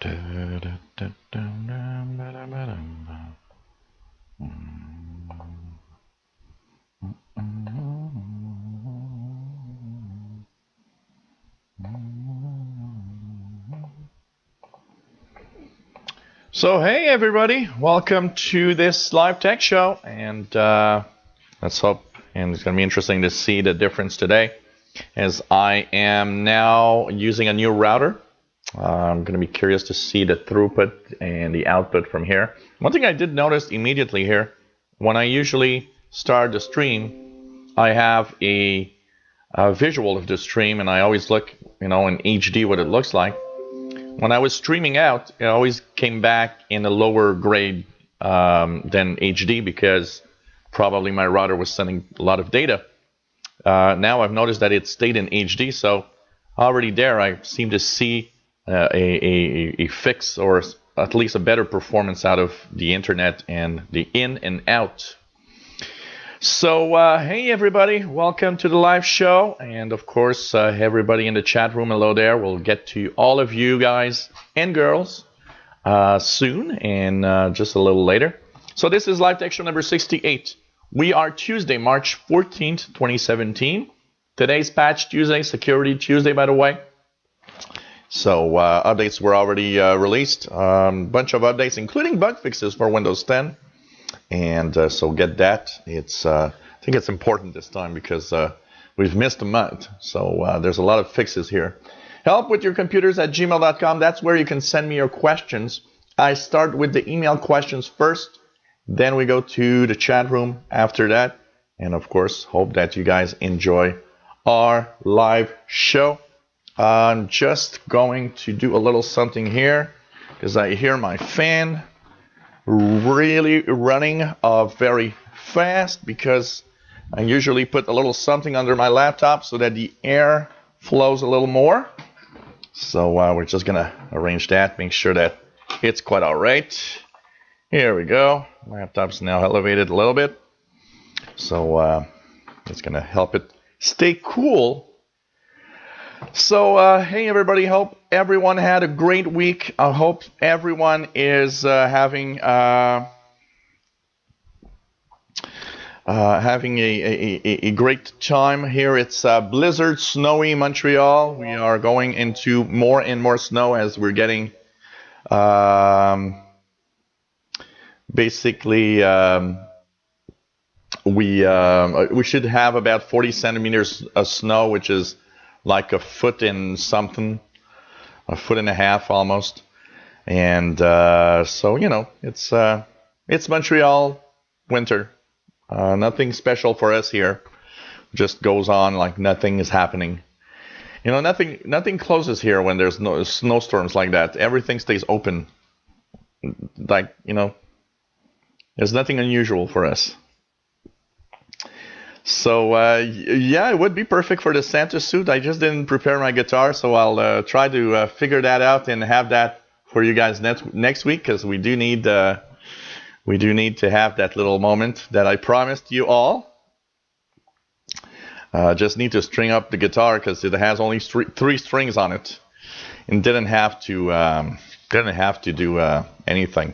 So hey everybody, welcome to this live tech show, and let's hope, and it's going to be interesting to see the difference today, as I am now using a new router. I'm going to be curious to see the throughput and the output from here. One thing I did notice immediately here, when I usually start the stream, I have a visual of the stream, and I always look, in HD what it looks like. When I was streaming out, it always came back in a lower grade than HD, because probably my router was sending a lot of data. Now I've noticed that it stayed in HD, so already there I seem to see a fix, or at least a better performance out of the internet and the in and out. So hey everybody, welcome to the live show, and of course everybody in the chat room, hello there. We'll get to all of you guys and girls soon, and just a little later. So this is live tech show number 68. We are Tuesday, March 14th, 2017. Today's Patch Tuesday, Security Tuesday, by the way. So updates were already released, bunch of updates, including bug fixes for Windows 10. And so get that. I think it's important this time, because we've missed a month. So there's a lot of fixes here. Help with your computers at gmail.com. That's where you can send me your questions. I start with the email questions first. Then we go to the chat room after that. And of course, hope that you guys enjoy our live show. I'm just going to do a little something here, because I hear my fan really running very fast, because I usually put a little something under my laptop so that the air flows a little more. So we're just gonna arrange that, make sure that it's quite all right. Here we go. Laptop's now elevated a little bit, so it's gonna help it stay cool. So hey everybody, hope everyone had a great week. I hope everyone is having a great time. Here it's blizzard, snowy Montreal. We are going into more and more snow as we're getting basically we should have about 40 centimeters of snow, which is like a foot and something, a foot and a half almost. And so it's Montreal winter. Nothing special for us here. Just goes on like nothing is happening. Nothing closes here when there's no snowstorms like that. Everything stays open. Like, there's nothing unusual for us. So yeah, it would be perfect for the Santa suit. I just didn't prepare my guitar, so I'll try to figure that out and have that for you guys next week, because we do need to have that little moment that I promised you all. Just need to string up the guitar, because it has only three strings on it, and didn't have to do anything.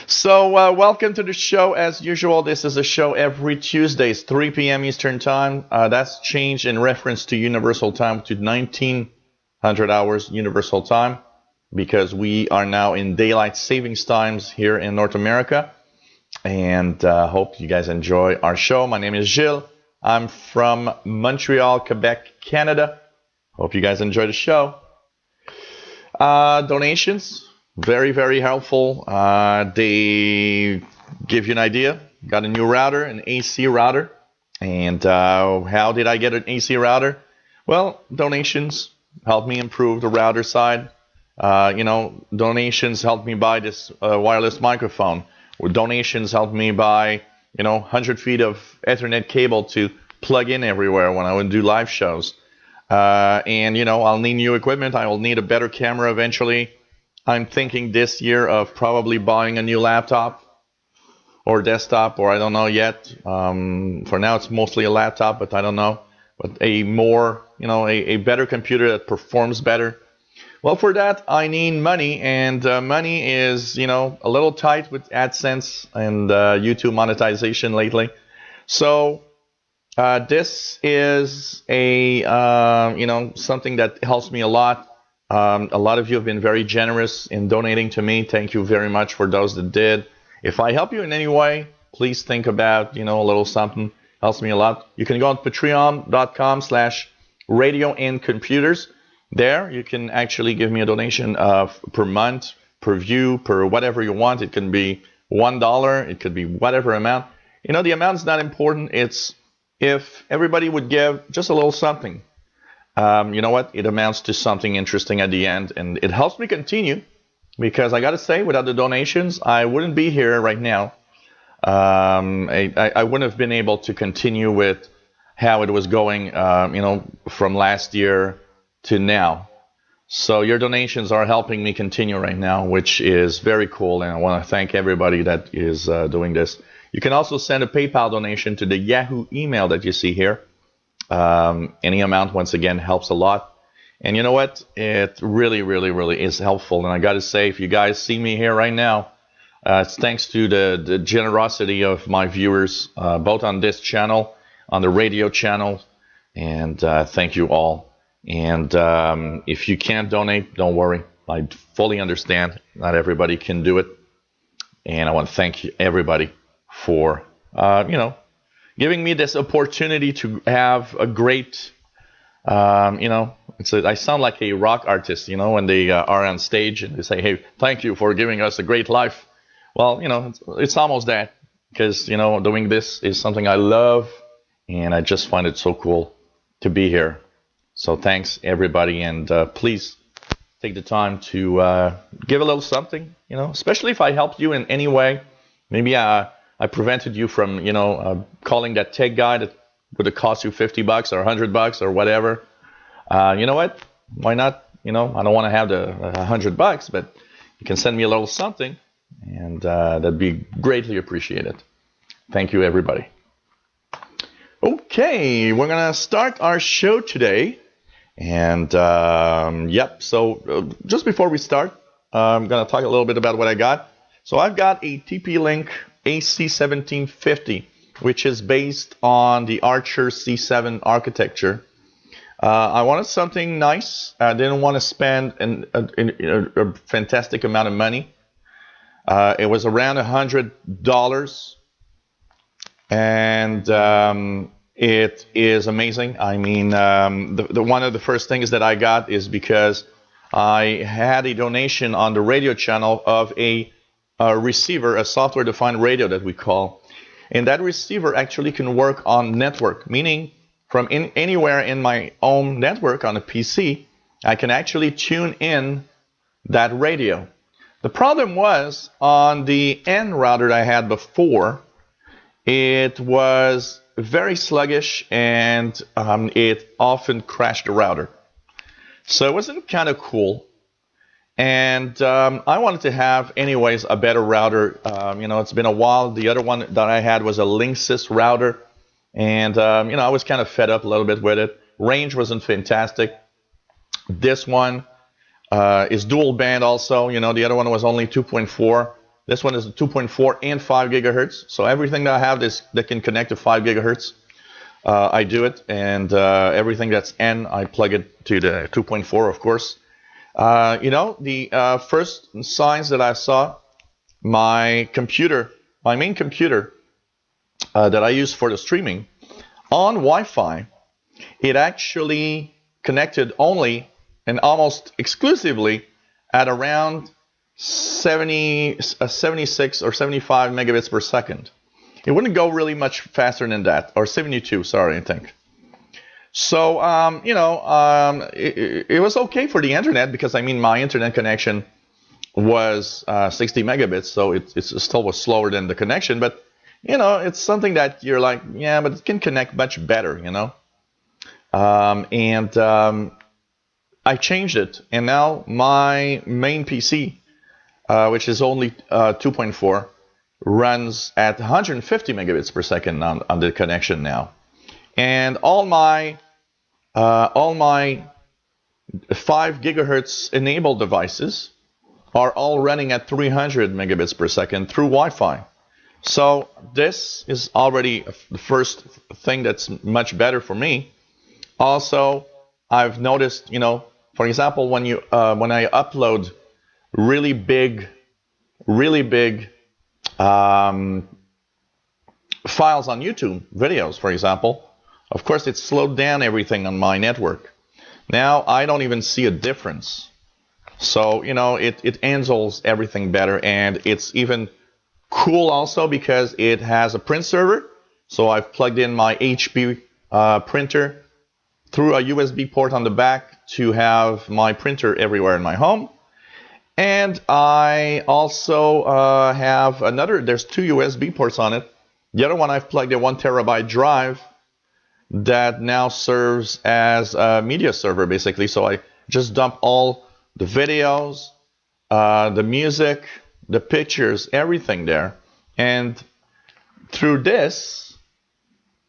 So welcome to the show. As usual, this is a show every Tuesdays, 3 p.m. Eastern Time. That's changed in reference to Universal Time to 1900 hours Universal Time, because we are now in daylight savings times here in North America. And hope you guys enjoy our show. My name is Gilles. I'm from Montreal, Quebec, Canada. Hope you guys enjoy the show. Donations. Very, very helpful. They give you an idea. Got a new router, an AC router. And how did I get an AC router? Well, donations helped me improve the router side. Donations helped me buy this wireless microphone. Donations helped me buy, 100 feet of Ethernet cable to plug in everywhere when I would do live shows. And I'll need new equipment. I will need a better camera eventually. I'm thinking this year of probably buying a new laptop or desktop, or I don't know yet. For now, it's mostly a laptop, but I don't know. But a more, a better computer that performs better Well, for that, I need money, and money is, a little tight with AdSense and YouTube monetization lately. So this is something that helps me a lot. A lot of you have been very generous in donating to me. Thank you very much for those that did. If I help you in any way, please think about, a little something. Helps me a lot. You can go on patreon.com/radio and computers. There, you can actually give me a donation per month, per view, per whatever you want. It can be $1. It could be whatever amount. The amount's not important. It's if everybody would give just a little something. You know what? It amounts to something interesting at the end, and it helps me continue. Because I got to say, without the donations, I wouldn't be here right now. I wouldn't have been able to continue with how it was going, from last year to now. So your donations are helping me continue right now, which is very cool. And I want to thank everybody that is doing this. You can also send a PayPal donation to the Yahoo email that you see here. Any amount, once again, helps a lot. And you know what? It really, really, really is helpful. And I got to say, if you guys see me here right now, it's thanks to the generosity of my viewers, both on this channel, on the radio channel. And thank you all. And if you can't donate, don't worry. I fully understand. Not everybody can do it. And I want to thank everybody for, giving me this opportunity to have a great, I sound like a rock artist, when they are on stage and they say, hey, thank you for giving us a great life. Well, it's almost that, because, doing this is something I love, and I just find it so cool to be here. So thanks, everybody, and please take the time to give a little something, especially if I helped you in any way. Maybe I prevented you from, calling that tech guy that would have cost you $50 or $100 or whatever. You know what? Why not? I don't want to have the $100, but you can send me a little something, and that'd be greatly appreciated. Thank you, everybody. Okay, we're gonna start our show today, and So just before we start, I'm gonna talk a little bit about what I got. So I've got a TP-Link AC1750, which is based on the Archer C7 architecture. I wanted something nice. I didn't want to spend a fantastic amount of money. It was around $100, and it is amazing. I mean, the one of the first things that I got is because I had a donation on the radio channel of a receiver, a software-defined radio that we call. And that receiver actually can work on network, meaning from anywhere in my own network on a PC, I can actually tune in that radio. The problem was on the N router that I had before, it was very sluggish, and it often crashed the router. So it wasn't kind of cool. And I wanted to have, anyways, a better router. It's been a while. The other one that I had was a Linksys router. And, I was kind of fed up a little bit with it. Range wasn't fantastic. This one is dual band also. The other one was only 2.4. This one is 2.4 and 5 gigahertz. So everything that I have that can connect to 5 gigahertz, I do it. And everything that's N, I plug it to the 2.4, of course. The first signs that I saw, my main computer that I use for the streaming, on Wi-Fi, it actually connected only and almost exclusively at around 76 or 75 megabits per second. It wouldn't go really much faster than that, or 72, sorry, I think. So, it was okay for the internet because, my internet connection was 60 megabits, so it still was slower than the connection. But, it's something that you're like, yeah, but it can connect much better, I changed it, and now my main PC, which is only 2.4, runs at 150 megabits per second on the connection now. And all my 5 gigahertz enabled devices are all running at 300 megabits per second through Wi-Fi. So this is already the first thing that's much better for me. Also, I've noticed, for example, when I upload really big files on YouTube, videos, for example, of course, it slowed down everything on my network. Now I don't even see a difference. So, it handles everything better, and it's even cool also because it has a print server. So I've plugged in my HP printer through a USB port on the back to have my printer everywhere in my home. And I also have there's 2 USB ports on it. The other one I've plugged a 1 terabyte drive that now serves as a media server, basically. So I just dump all the videos, the music, the pictures, everything there. And through this,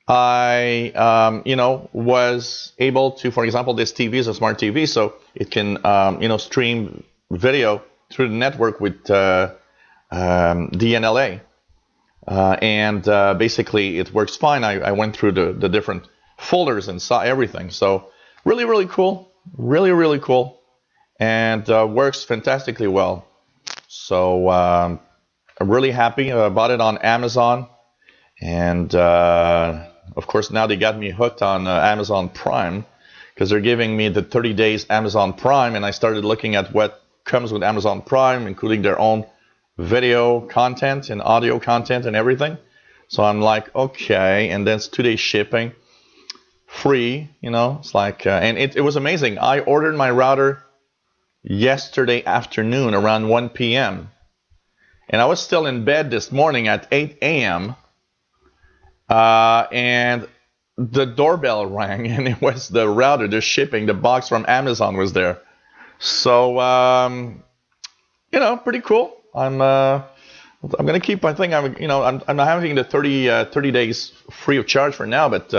I, was able to, for example, this TV is a smart TV, so it can, stream video through the network with DNLA. And basically, it works fine. I went through the different folders and saw everything. So really, really cool. Really, really cool. And works fantastically well. So I'm really happy. I bought it on Amazon. And of course, now they got me hooked on Amazon Prime because they're giving me the 30 days Amazon Prime. And I started looking at what comes with Amazon Prime, including their own video content and audio content and everything. So I'm like, okay. And then it's 2-day shipping, free, it's like, and it was amazing. I ordered my router yesterday afternoon around 1 p.m. And I was still in bed this morning at 8 a.m. And the doorbell rang, and it was the router, the shipping, the box from Amazon was there. So, pretty cool. I'm gonna keep. I think I'm having the 30 days free of charge for now, but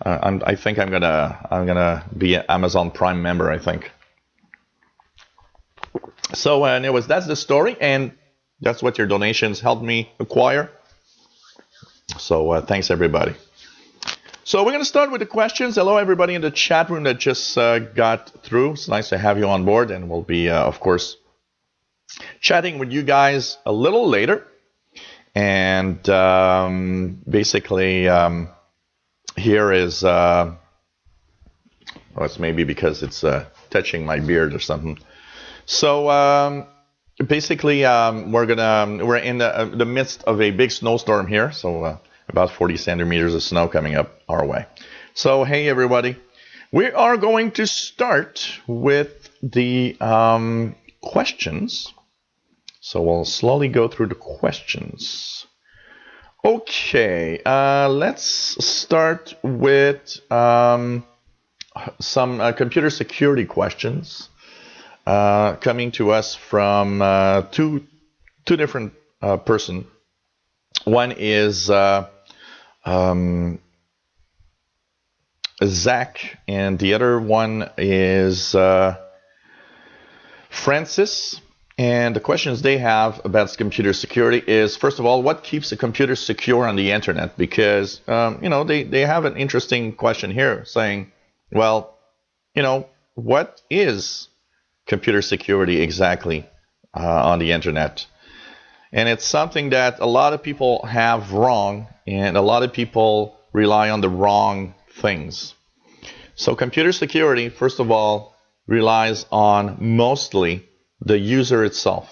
I think I'm gonna be an Amazon Prime member, I think. So anyways, that's the story, and that's what your donations helped me acquire. So thanks everybody. So we're going to start with the questions. Hello everybody in the chat room that just got through. It's nice to have you on board, and we'll be of course chatting with you guys a little later. And basically here is it's maybe because it's touching my beard or something. So basically we're in the midst of a big snowstorm here. So about 40 centimeters of snow coming up our way. So, hey, everybody. We are going to start with the questions. So we'll slowly go through the questions. Okay, let's start with some computer security questions coming to us from two different persons. One is Zach, and the other one is Francis. And the questions they have about computer security is, first of all, what keeps a computer secure on the internet? Because, they have an interesting question here saying, well, what is computer security exactly on the internet? And it's something that a lot of people have wrong, and a lot of people rely on the wrong things. So computer security, first of all, relies on mostly the user itself.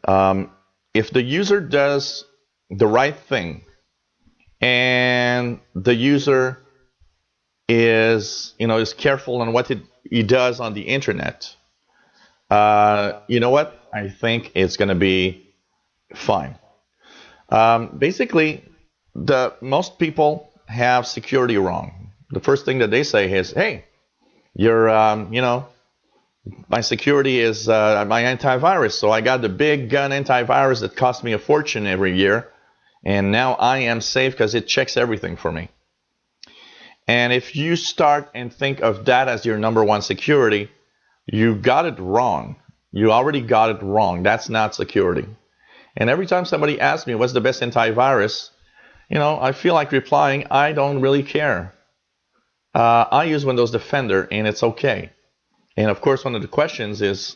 If the user does the right thing, and the user is careful on what he does on the internet, you know what? I think it's going to be fine. Basically, most people have security wrong. The first thing that they say is, hey, you're, my security is my antivirus. So I got the big gun antivirus that costs me a fortune every year. And now I am safe because it checks everything for me. And if you start and think of that as your number one security, you got it wrong. You already got it wrong. That's not security. And every time somebody asks me what's the best antivirus, I feel like replying, I don't really care. I use Windows Defender and it's okay. And of course, one of the questions is,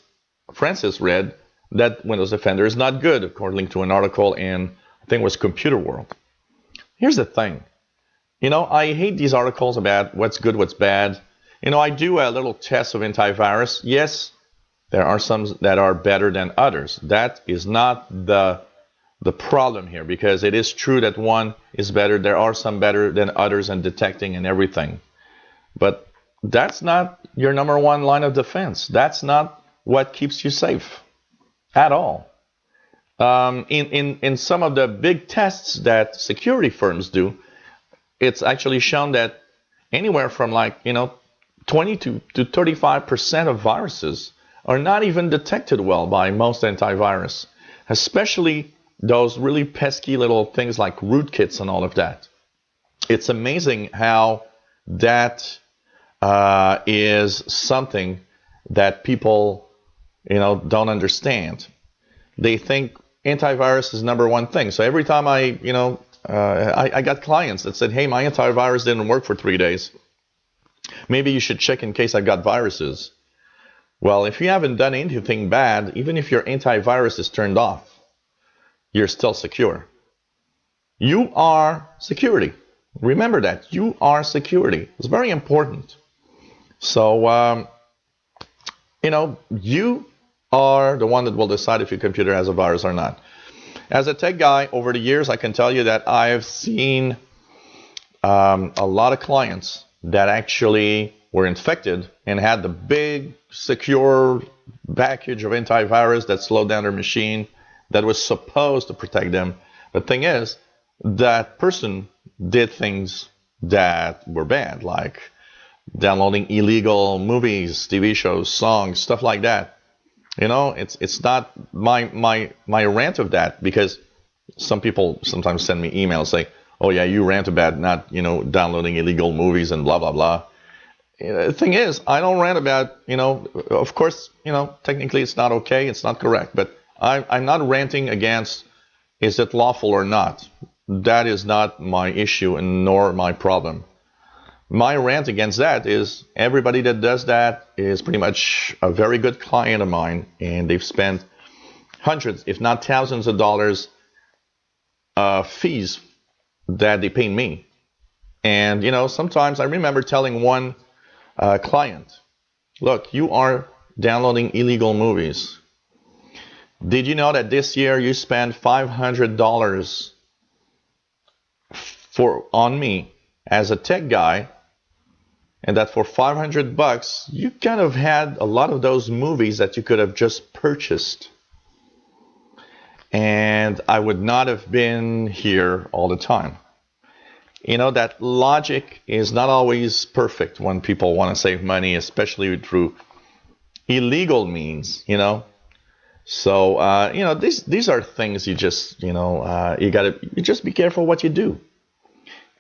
Francis read that Windows Defender is not good, according to an article in, I think it was Computer World. Here's the thing. I hate these articles about what's good, what's bad. I do a little test of antivirus. Yes, there are some that are better than others. That is not the problem here, because it is true that one is better. There are some better than others in detecting and everything. But that's not your number one line of defense. That's not what keeps you safe at all. In some of the big tests that security firms do, it's actually shown that anywhere from 20 to 35% of viruses are not even detected well by most antivirus, especially those really pesky little things like rootkits and all of that. It's amazing how that is something that people, don't understand. They think antivirus is number one thing. So every time I got clients that said, hey, my antivirus didn't work for 3 days. Maybe you should check in case I've got viruses. Well, if you haven't done anything bad, even if your antivirus is turned off, you're still secure. You are security. Remember that. You are security. It's very important. So, you are the one that will decide if your computer has a virus or not. As a tech guy, over the years, I can tell you that I've seen a lot of clients that actually were infected and had the big secure package of antivirus that slowed down their machine that was supposed to protect them. The thing is, that person did things that were bad, like downloading illegal movies, TV shows, songs, stuff like that. It's not my rant of that, because some people sometimes send me emails saying, oh yeah, you rant about not, downloading illegal movies and blah, blah, blah. The thing is, I don't rant about, of course, technically it's not okay, it's not correct, but I'm not ranting against is it lawful or not. That is not my issue and nor my problem. My rant against that is everybody that does that is pretty much a very good client of mine, and they've spent hundreds, if not thousands of dollars fees that they pay me. And, sometimes I remember telling one client, look, you are downloading illegal movies. Did you know that this year you spent $500 on me as a tech guy, and that for $500 you kind of had a lot of those movies that you could have just purchased, and I would not have been here all the time. That logic is not always perfect when people want to save money, especially through illegal means, So, these are things you just, you just be careful what you do.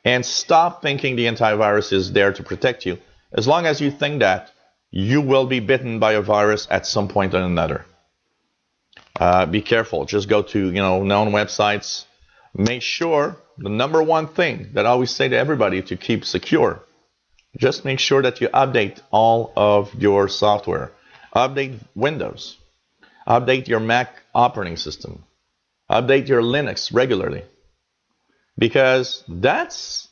And stop thinking the antivirus is there to protect you. As long as you think that, you will be bitten by a virus at some point or another. Be careful. Just go to, known websites. Make sure, the number one thing that I always say to everybody to keep secure, just make sure that you update all of your software. Update Windows. Update your Mac operating system. Update your Linux regularly. Because that's,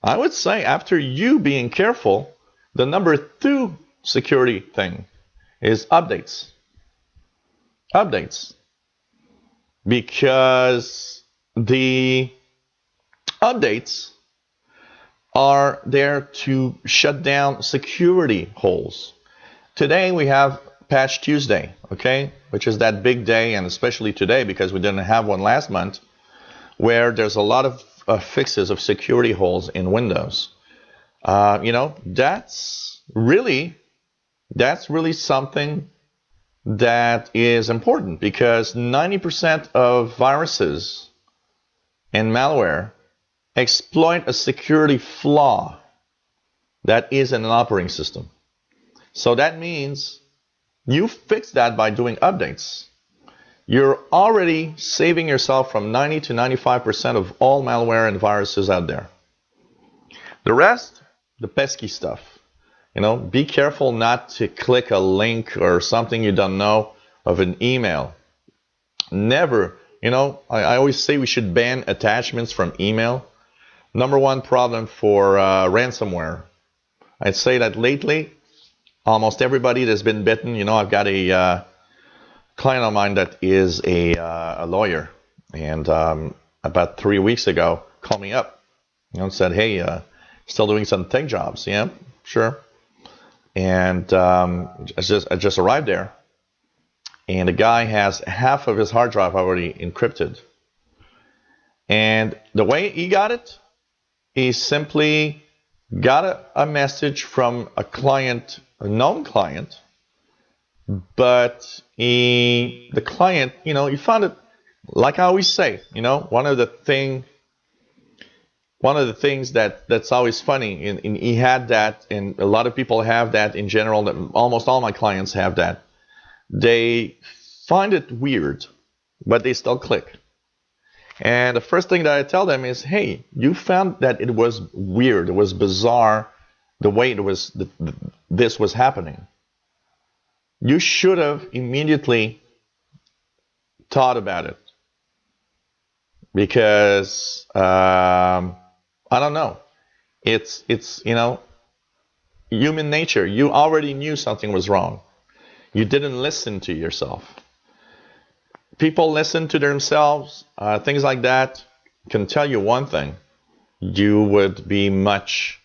I would say, after you being careful, the number 2 security thing is updates. Updates. Because the updates are there to shut down security holes. Today we have Patch Tuesday, okay, which is that big day, and especially today because we didn't have one last month, where there's a lot of fixes of security holes in Windows. That's really something that is important, because 90% of viruses and malware exploit a security flaw that is in an operating system. So that means you fix that by doing updates. You're already saving yourself from 90 to 95% of all malware and viruses out there. The rest, the pesky stuff. Be careful not to click a link or something you don't know of an email. Never, I always say we should ban attachments from email. Number one problem for ransomware. I'd say that lately, almost everybody that's been bitten, I've got a client of mine that is a lawyer, and about 3 weeks ago, called me up, and said, "Hey, still doing some tech jobs?" "Yeah, sure." And I just arrived there, and the guy has half of his hard drive already encrypted. And the way he got it, he simply got a message from a client, a known client, but the client, he found it, like I always say, one of the things that's always funny, and he had that, and a lot of people have that in general, that almost all my clients have that. They find it weird, but they still click. And the first thing that I tell them is, hey, you found that it was weird, it was bizarre, the way this was happening. You should have immediately thought about it, because I don't know. It's human nature. You already knew something was wrong. You didn't listen to yourself. People listen to themselves. Things like that can tell you one thing: people would be much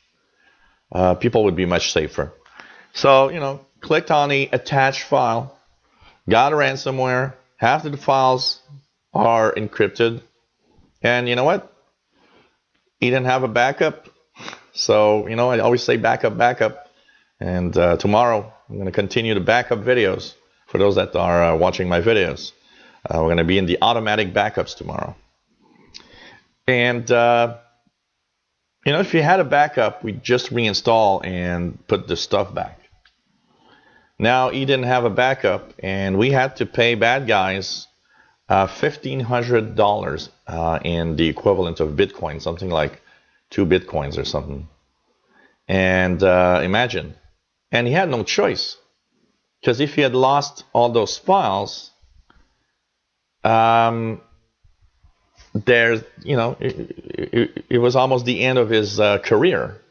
safer. So clicked on the attached file, got a ransomware. Half of the files are encrypted, and you know what? He didn't have a backup. So I always say backup. And tomorrow I'm going to continue the backup videos for those that are watching my videos. We're going to be in the automatic backups tomorrow. And if you had a backup, we just reinstall and put the stuff back. Now he didn't have a backup, and we had to pay bad guys $1,500 in the equivalent of Bitcoin, something like 2 Bitcoins or something. And imagine. And he had no choice, because if he had lost all those files, it was almost the end of his career.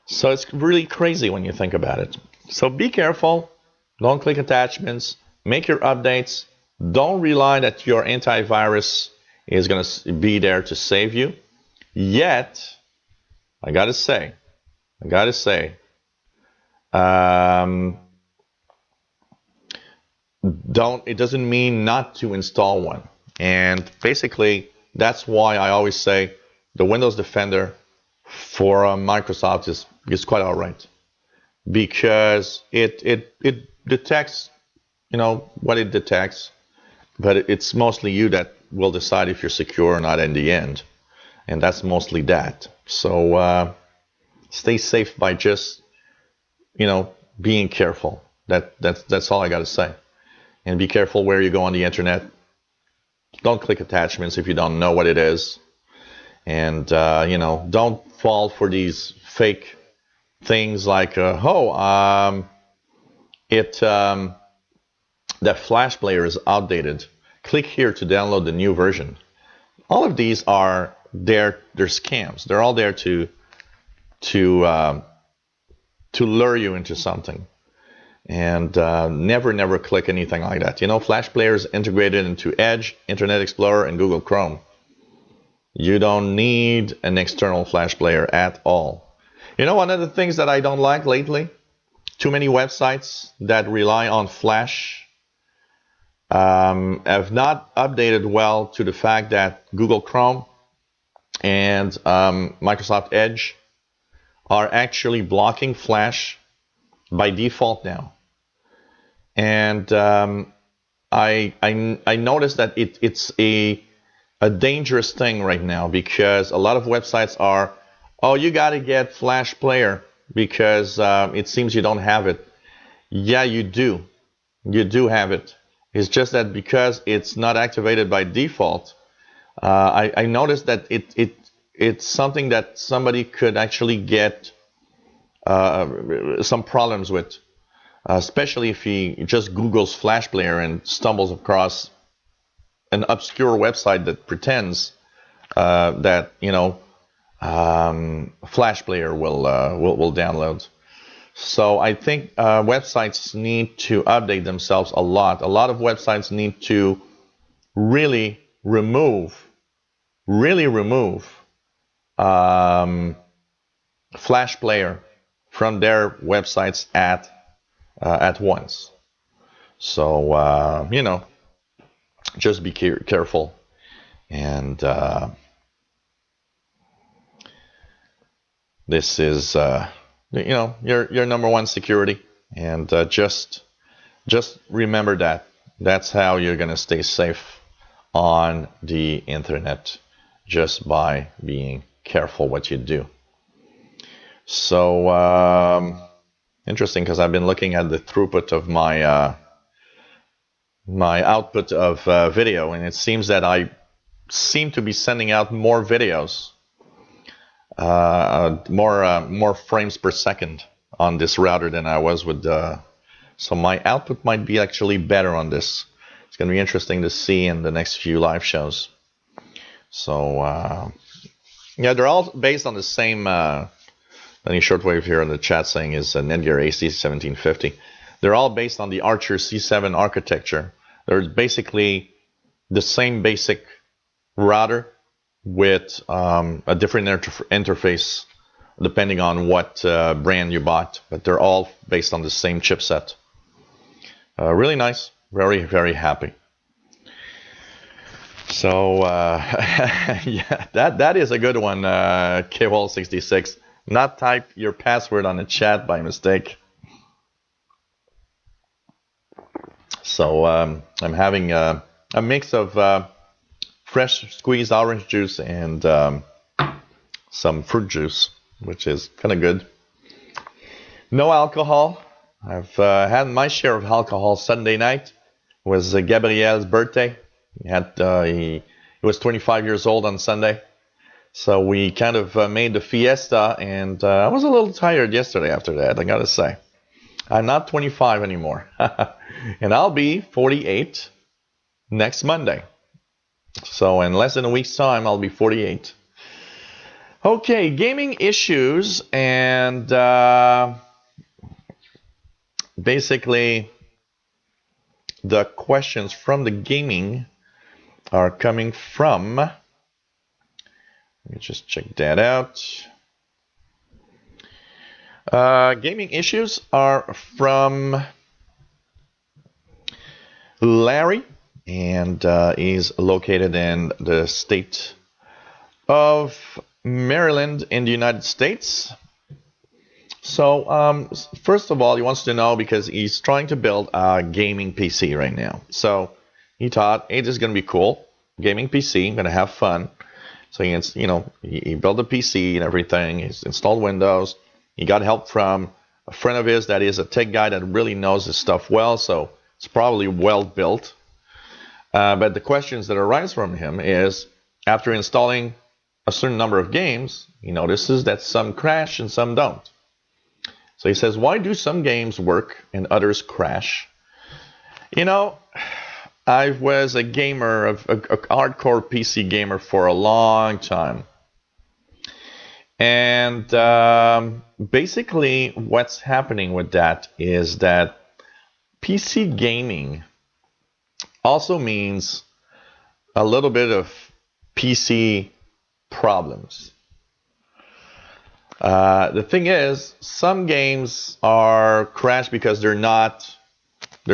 So it's really crazy when you think about it. So be careful. Don't click attachments. Make your updates. Don't rely that your antivirus is going to be there to save you. Yet, I gotta say, it doesn't mean not to install one. And basically, that's why I always say the Windows Defender for Microsoft is quite all right, because it detects what it detects, but it's mostly you that will decide if you're secure or not in the end, and that's mostly that. So stay safe by just being careful. That's all I got to say. And be careful where you go on the internet. Don't click attachments if you don't know what it is. And don't fall for these fake things like that Flash player is outdated. Click here to download the new version. All of these are they're scams. They're all there to lure you into something. And never click anything like that. Flash player is integrated into Edge, Internet Explorer, and Google Chrome. You don't need an external Flash player at all. One of the things that I don't like lately, too many websites that rely on Flash have not updated well to the fact that Google Chrome and Microsoft Edge are actually blocking Flash by default now. And I noticed that it's a dangerous thing right now, because a lot of websites are, you got to get Flash player. because it seems you don't have it. Yeah, you do. You do have it. It's just that because it's not activated by default, I noticed that it's something that somebody could actually get some problems with, especially if he just Googles Flash Player and stumbles across an obscure website that pretends that Flash Player will download. So I think websites need to update themselves a lot. A lot of websites need to really remove Flash Player from their websites at once. So just be careful, and this is your number one security, and just remember that. That's how you're gonna stay safe on the internet, just by being careful what you do. So interesting, because I've been looking at the throughput of my my output of video, and it seems that I seem to be sending out more videos, more frames per second on this router than I was with so my output might be actually better on this. It's going to be interesting to see in the next few live shows. So yeah, they're all based on the same any shortwave here in the chat saying is Netgear AC1750. They're all based on the Archer C7 architecture. They're basically the same basic router with a different interface depending on what brand you bought, but they're all based on the same chipset. Really nice, very, very happy. So yeah, that is a good one, KWall66. Not type your password on the chat by mistake. So I'm having a mix of fresh squeezed orange juice and some fruit juice, which is kind of good. No alcohol. I've had my share of alcohol Sunday night. It was Gabriel's birthday. He was 25 years old on Sunday. So we kind of made the fiesta, and I was a little tired yesterday after that, I gotta say. I'm not 25 anymore. And I'll be 48 next Monday. So in less than a week's time, I'll be 48. Okay, gaming issues, and basically the questions from the gaming are coming from, let me just check that out. Gaming issues are from Larry, and he's located in the state of Maryland in the United States. So first of all, he wants to know, because he's trying to build a gaming PC right now. So he thought, hey, this is going to be cool. Gaming PC, I'm going to have fun. So he built a PC and everything. He's installed Windows. He got help from a friend of his that is a tech guy that really knows his stuff well. So it's probably well built. But the questions that arise from him is, after installing a certain number of games, he notices that some crash and some don't. So he says, why do some games work and others crash? I was a gamer, a hardcore PC gamer for a long time. And basically what's happening with that is that PC gaming also means a little bit of PC problems. The thing is, some games are crashed because they're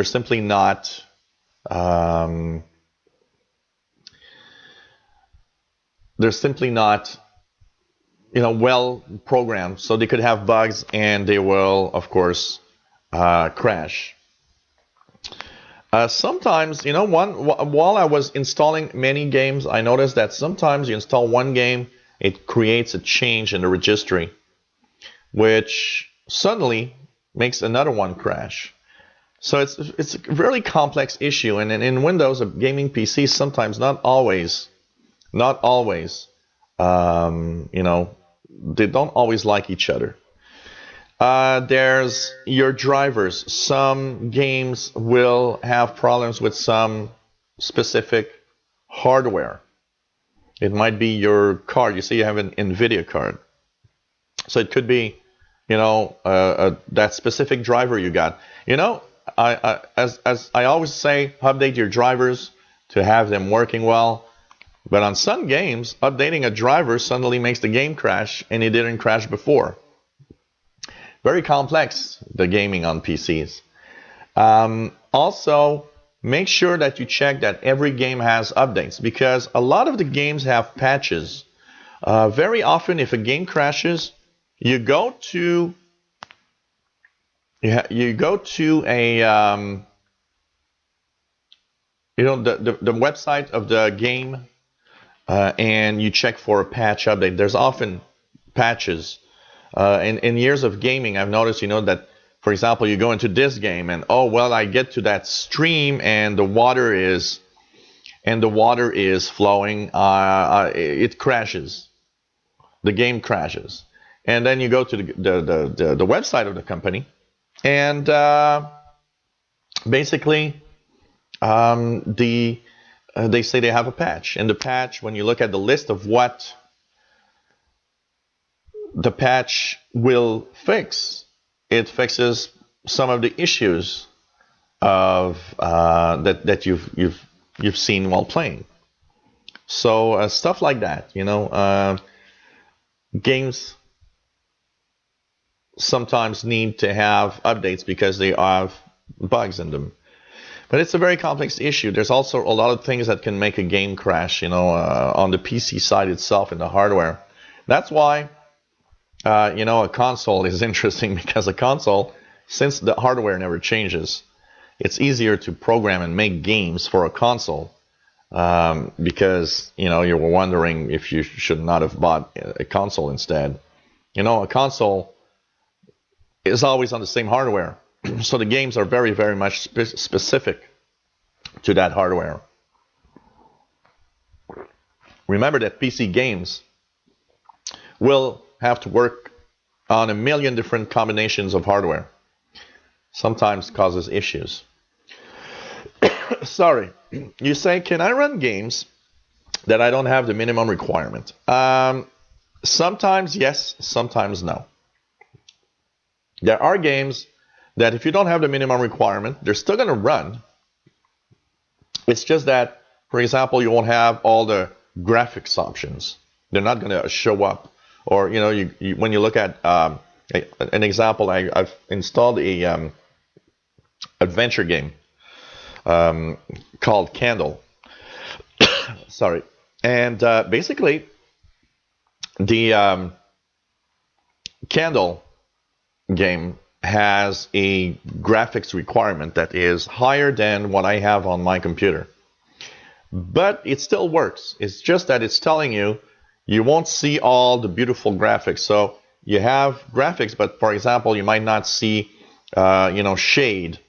simply not well programmed, so they could have bugs and they will, of course, crash. Sometimes, while I was installing many games, I noticed that sometimes you install one game, it creates a change in the registry which suddenly makes another one crash. So it's a really complex issue, and in Windows, a gaming PC sometimes not always, you know, they don't always like each other. There's your drivers. Some games will have problems with some specific hardware. It might be your card. You say you have an NVIDIA card. So it could be, that specific driver you got. As I always say, update your drivers to have them working well. But on some games, updating a driver suddenly makes the game crash, and it didn't crash before. Very complex, the gaming on PCs. Also, make sure that you check that every game has updates, because a lot of the games have patches. Very often, if a game crashes, you go to a the website of the game, and you check for a patch update. There's often patches. In years of gaming, I've noticed, that, for example, you go into this game and, I get to that stream and the water is flowing. It crashes. The game crashes. And then you go to the website of the company, and basically they say they have a patch. And the patch, when you look at the list of what the patch will fix, it fixes some of the issues of that you've seen while playing. So stuff like that, games sometimes need to have updates because they have bugs in them. But it's a very complex issue. There's also a lot of things that can make a game crash, on the PC side itself and the hardware. That's why a console is interesting, because a console, since the hardware never changes, it's easier to program and make games for a console, because, you were wondering if you should not have bought a console instead. A console is always on the same hardware, so the games are very, very much specific to that hardware. Remember that PC games will have to work on a million different combinations of hardware. Sometimes causes issues. Sorry. You say, can I run games that I don't have the minimum requirement? Sometimes yes, sometimes no. There are games that if you don't have the minimum requirement, they're still going to run. It's just that, for example, you won't have all the graphics options. They're not going to show up. Or, when you look at an example, I've installed a adventure game called Candle. Sorry. And basically, the Candle game has a graphics requirement that is higher than what I have on my computer. But it still works. It's just that it's telling you won't see all the beautiful graphics. So you have graphics, but for example, you might not see, shade.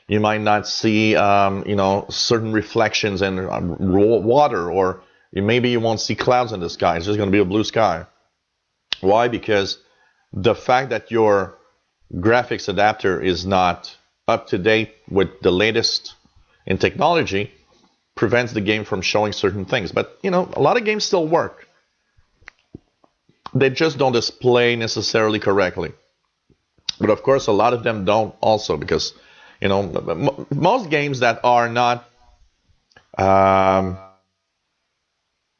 You might not see, certain reflections in water, or maybe you won't see clouds in the sky. It's just going to be a blue sky. Why? Because the fact that your graphics adapter is not up to date with the latest in technology prevents the game from showing certain things. But, a lot of games still work. They just don't display necessarily correctly. But of course, a lot of them don't also, because, most games that are not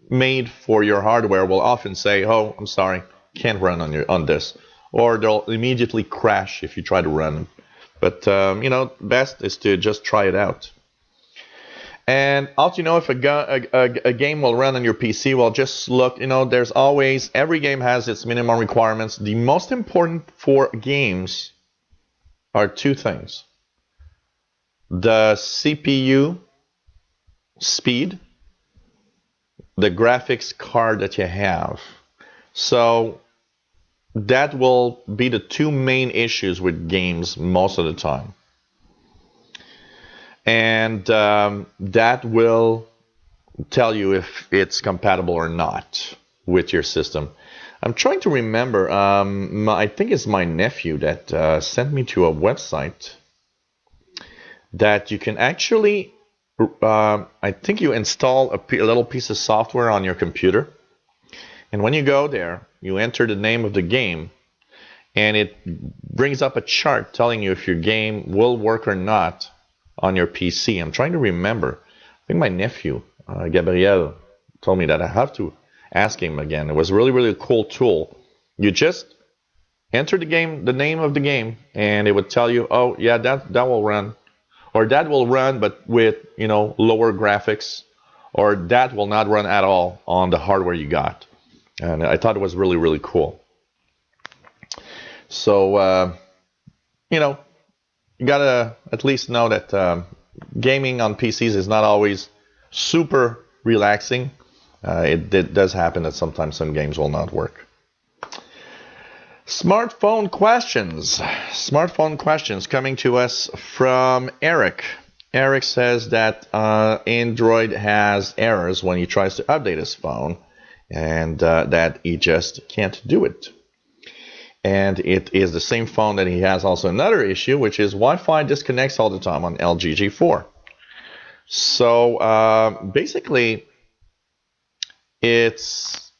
made for your hardware will often say, "Oh, I'm sorry, can't run on this," or they'll immediately crash if you try to run them. But best is to just try it out. And how to know if a game will run on your PC? Well, just look. There's always, every game has its minimum requirements. The most important for games are two things: the CPU speed, the graphics card that you have. So that will be the two main issues with games most of the time. And that will tell you if it's compatible or not with your system. I'm trying to remember, I think it's my nephew that sent me to a website that you can actually, I think you install a little piece of software on your computer. And when you go there, you enter the name of the game, and it brings up a chart telling you if your game will work or not on your PC. I'm trying to remember. I think my nephew, Gabriel, told me that I have to ask him again. It was a really, really cool tool. You just enter the name of the game, and it would tell you, oh, yeah, that will run. Or that will run, but with, lower graphics. Or that will not run at all on the hardware you got. And I thought it was really, really cool. So, you gotta at least know that gaming on PCs is not always super relaxing. It does happen that sometimes some games will not work. Smartphone questions. Smartphone questions coming to us from Eric. Eric says that Android has errors when he tries to update his phone, and that he just can't do it. And it is the same phone that he has also another issue, which is Wi-Fi disconnects all the time on LG G4. So basically, it's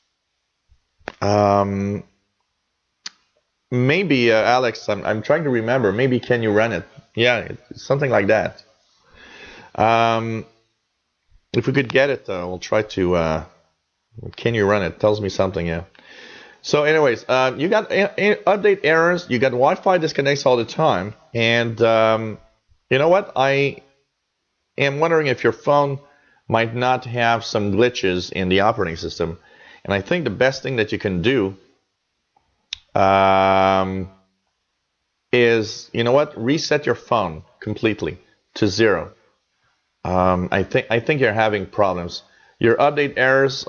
maybe Alex. I'm trying to remember. Maybe can you run it? Yeah, it's something like that. If we could get it, we'll try to. Can you run it? Tells me something. Yeah. So anyways, you got update errors, you got Wi-Fi disconnects all the time, and you know what? I am wondering if your phone might not have some glitches in the operating system. And I think the best thing that you can do is, reset your phone completely to 0. I think you're having problems. Your update errors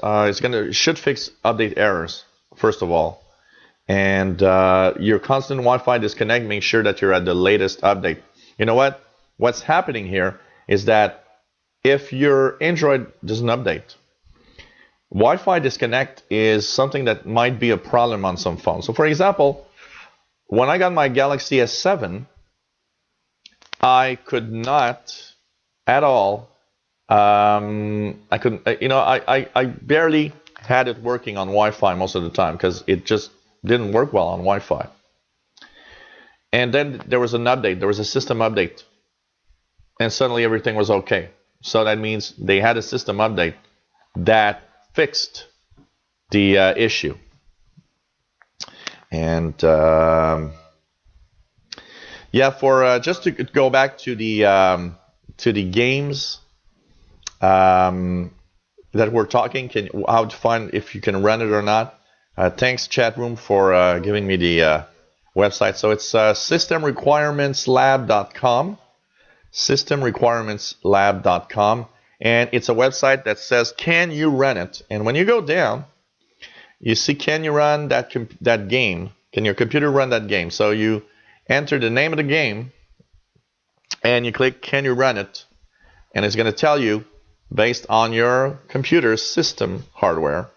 should fix update errors. First of all, and your constant Wi-Fi disconnect, make sure that you're at the latest update. You know what? What's happening here is that if your Android doesn't update, Wi-Fi disconnect is something that might be a problem on some phones. So for example, when I got my Galaxy S7, I could not at all, I couldn't, I barely had it working on Wi-Fi most of the time because it just didn't work well on Wi-Fi. And then there was an update. There was a system update. And suddenly everything was okay. So that means they had a system update that fixed the issue. And yeah, for just to go back to the games that we're talking, how to find if you can run it or not. Thanks, chat room, for giving me the website. So it's systemrequirementslab.com, systemrequirementslab.com, and it's a website that says, "Can you run it?" And when you go down, you see, "Can you run that game? Can your computer run that game?" So you enter the name of the game, and you click, "Can you run it?" And it's going to tell you, based on your computer's system hardware,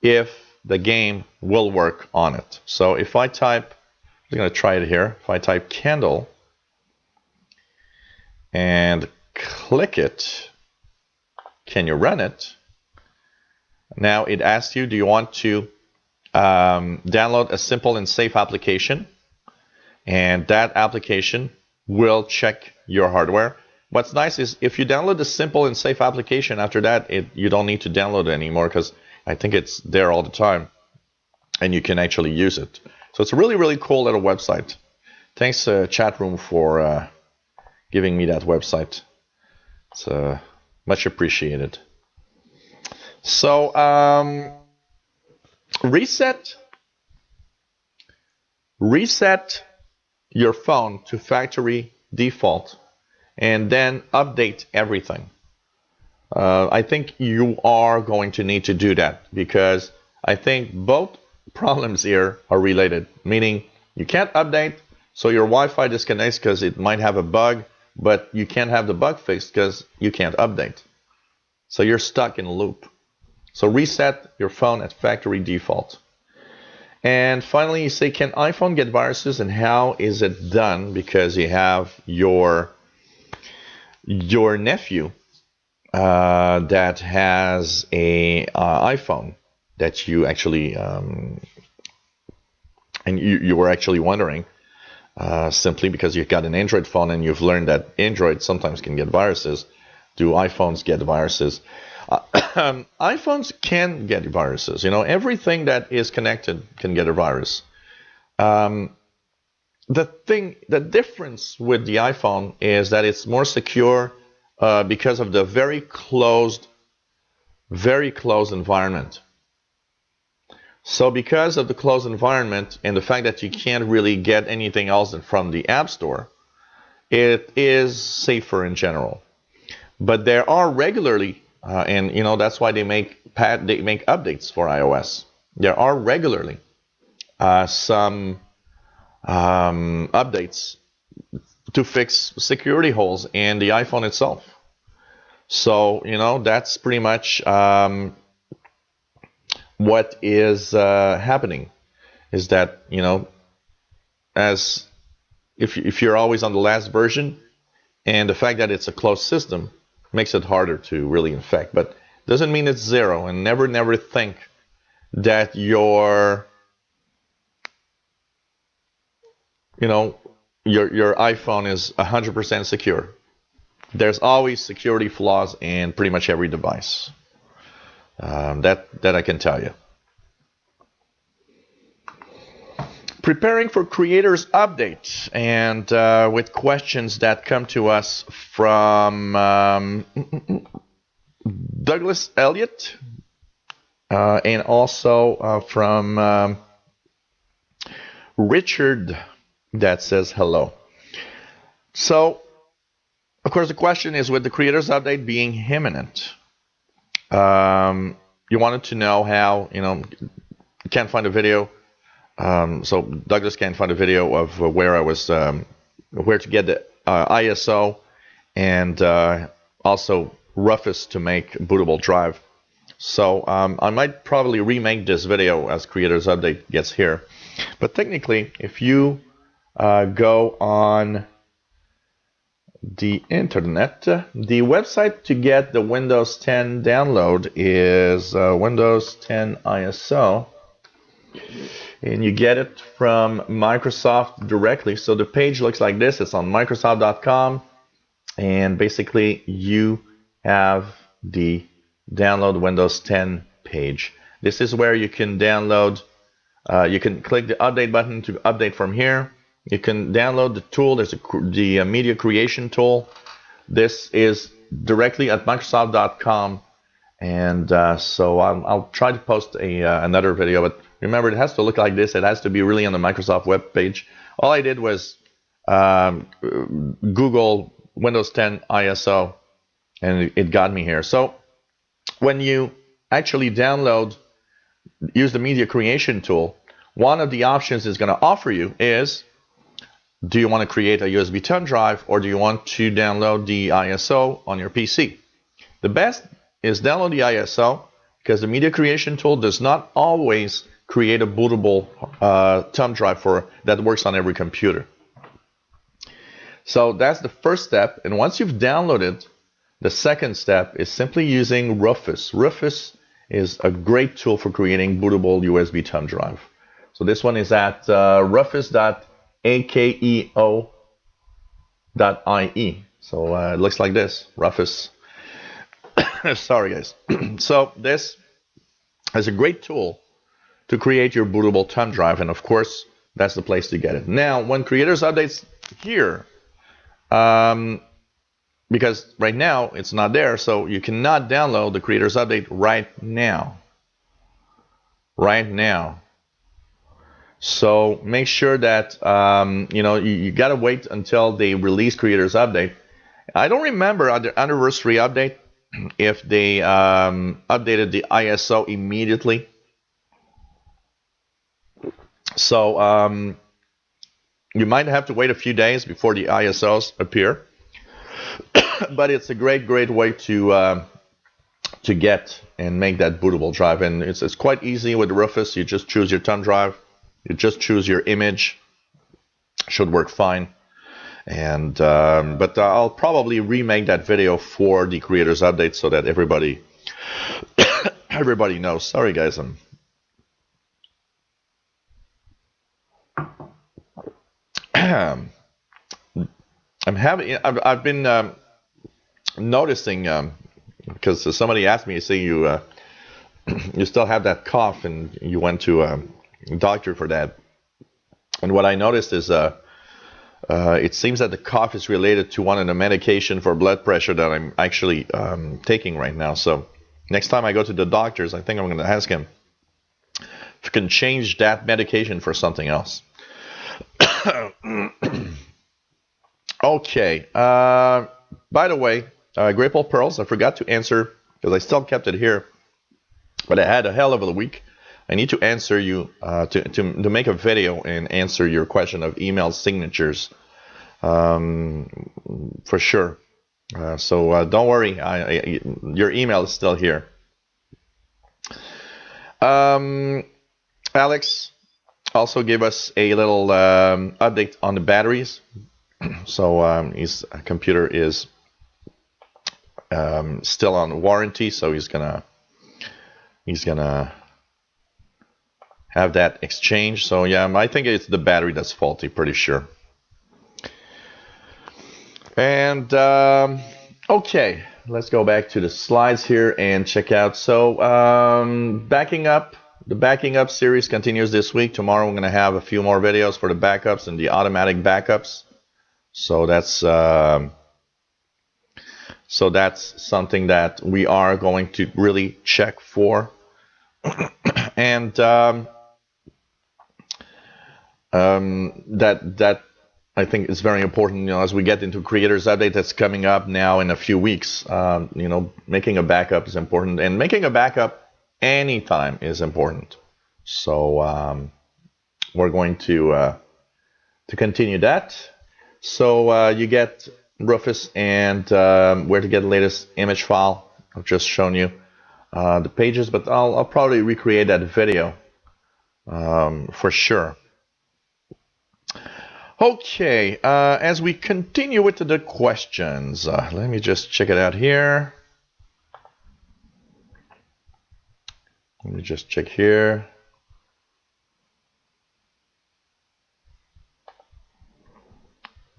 if the game will work on it. So if I type, I'm going to try it here. If I type Candle and click it, can you run it? Now it asks you, do you want to download a simple and safe application? And that application will check your hardware. What's nice is if you download the simple and safe application, after that, you don't need to download it anymore because I think it's there all the time and you can actually use it. So it's a really, really cool little website. Thanks, chat room, for giving me that website. It's much appreciated. So reset your phone to factory default, and then update everything. I think you are going to need to do that because I think both problems here are related, meaning you can't update, so your Wi-Fi disconnects because it might have a bug, but you can't have the bug fixed because you can't update. So you're stuck in a loop. So reset your phone at factory default. And finally, you say, can iPhone get viruses, and how is it done? Because you have your nephew that has a iPhone that you actually and you were actually wondering, simply because you've got an Android phone and you've learned that Android sometimes can get viruses. Do iPhones get viruses? iPhones can get viruses. You know, everything that is connected can get a virus. The difference with the iPhone is that it's more secure because of the very closed environment. So because of the closed environment and the fact that you can't really get anything else from the App Store, it is safer in general. But there are regularly, and you know that's why they make updates for iOS. There are regularly some updates to fix security holes in the iPhone itself. So you know that's pretty much what is happening. Is that, you know, as if you're always on the last version, and the fact that it's a closed system makes it harder to really infect, but doesn't mean it's zero. And never think that your iPhone is 100% secure. There's always security flaws in pretty much every device. That I can tell you. Preparing for Creators Update, and with questions that come to us from Douglas Elliott, and also from Richard, that says hello. So, of course, the question is, with the Creators Update being imminent, you wanted to know how, you can't find a video. So Douglas can't find a video of where I was, where to get the ISO, and also roughest to make bootable drive. So I might probably remake this video as Creators Update gets here. But technically, if you go on the internet, the website to get the Windows 10 download is Windows 10 ISO. And you get it from Microsoft directly. So the page looks like this. It's on Microsoft.com. And basically, you have the download Windows 10 page. This is where you can download. You can click the update button to update from here. You can download the tool. There's the media creation tool. This is directly at Microsoft.com. And so I'll try to post another video. But remember, it has to look like this. It has to be really on the Microsoft web page. All I did was Google Windows 10 ISO, and it got me here. So when you actually use the media creation tool, one of the options it's going to offer you is, do you want to create a USB thumb drive, or do you want to download the ISO on your PC? The best is download the ISO, because the media creation tool does not always create a bootable thumb drive that works on every computer. So that's the first step. And once you've downloaded, the second step is simply using Rufus. Rufus is a great tool for creating bootable USB thumb drive. So this one is at rufus.akeo.ie. So it looks like this, Rufus. Sorry, guys. So this is a great tool to create your bootable thumb drive, and of course, that's the place to get it. Now, when Creators Update's here, because right now it's not there, so you cannot download the Creators Update right now. So make sure that you gotta wait until they release Creators Update. I don't remember on the anniversary update if they updated the ISO immediately. So you might have to wait a few days before the ISOs appear, but it's a great way to get and make that bootable drive. And it's quite easy with Rufus. You just choose your thumb drive, you just choose your image, should work fine. And but I'll probably remake that video for the creators update so that everybody knows. Sorry guys, I've been noticing because somebody asked me, say you you still have that cough and you went to a doctor for that. And what I noticed is it seems that the cough is related to one of the medication for blood pressure that I'm actually taking right now. So next time I go to the doctors, I think I'm going to ask him if he can change that medication for something else. Okay. By the way, Grateful Pearls, I forgot to answer because I still kept it here, but I had a hell of a week. I need to answer you to make a video and answer your question of email signatures for sure. So don't worry, your email is still here. Alex also gave us a little update on the batteries. So his computer is still on warranty, so he's gonna have that exchange. So yeah, I think it's the battery that's faulty, pretty sure. And okay, let's go back to the slides here and check out. So backing up, the backing up series continues this week. Tomorrow we're going to have a few more videos for the backups and the automatic backups. So that's something that we are going to really check for. And that I think is very important, you know, as we get into creators update that's coming up now in a few weeks. You know, making a backup is important, and making a backup anytime is important. So we're going to continue that. So you get Rufus and where to get the latest image file. I've just shown you the pages, but I'll probably recreate that video for sure. Okay, as we continue with the questions, let me just check it out here. Let me just check here.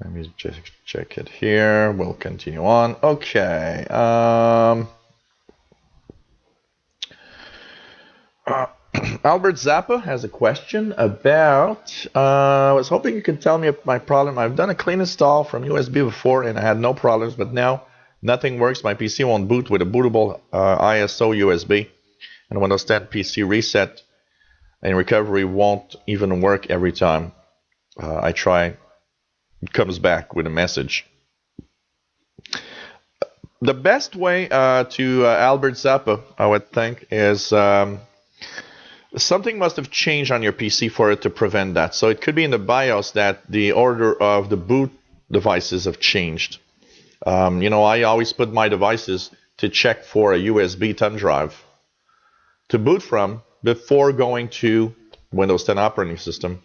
Let me just check it here. We'll continue on. Okay. Albert Zappa has a question about, I was hoping you could tell me my problem. I've done a clean install from USB before and I had no problems, but now nothing works. My PC won't boot with a bootable ISO USB, and Windows 10 PC reset and recovery won't even work every time I try. It comes back with a message. The best way to Albert Zappa, I would think, is something must have changed on your PC for it to prevent that. So it could be in the BIOS that the order of the boot devices have changed. You know, I always put my devices to check for a USB thumb drive to boot from before going to Windows 10 operating system.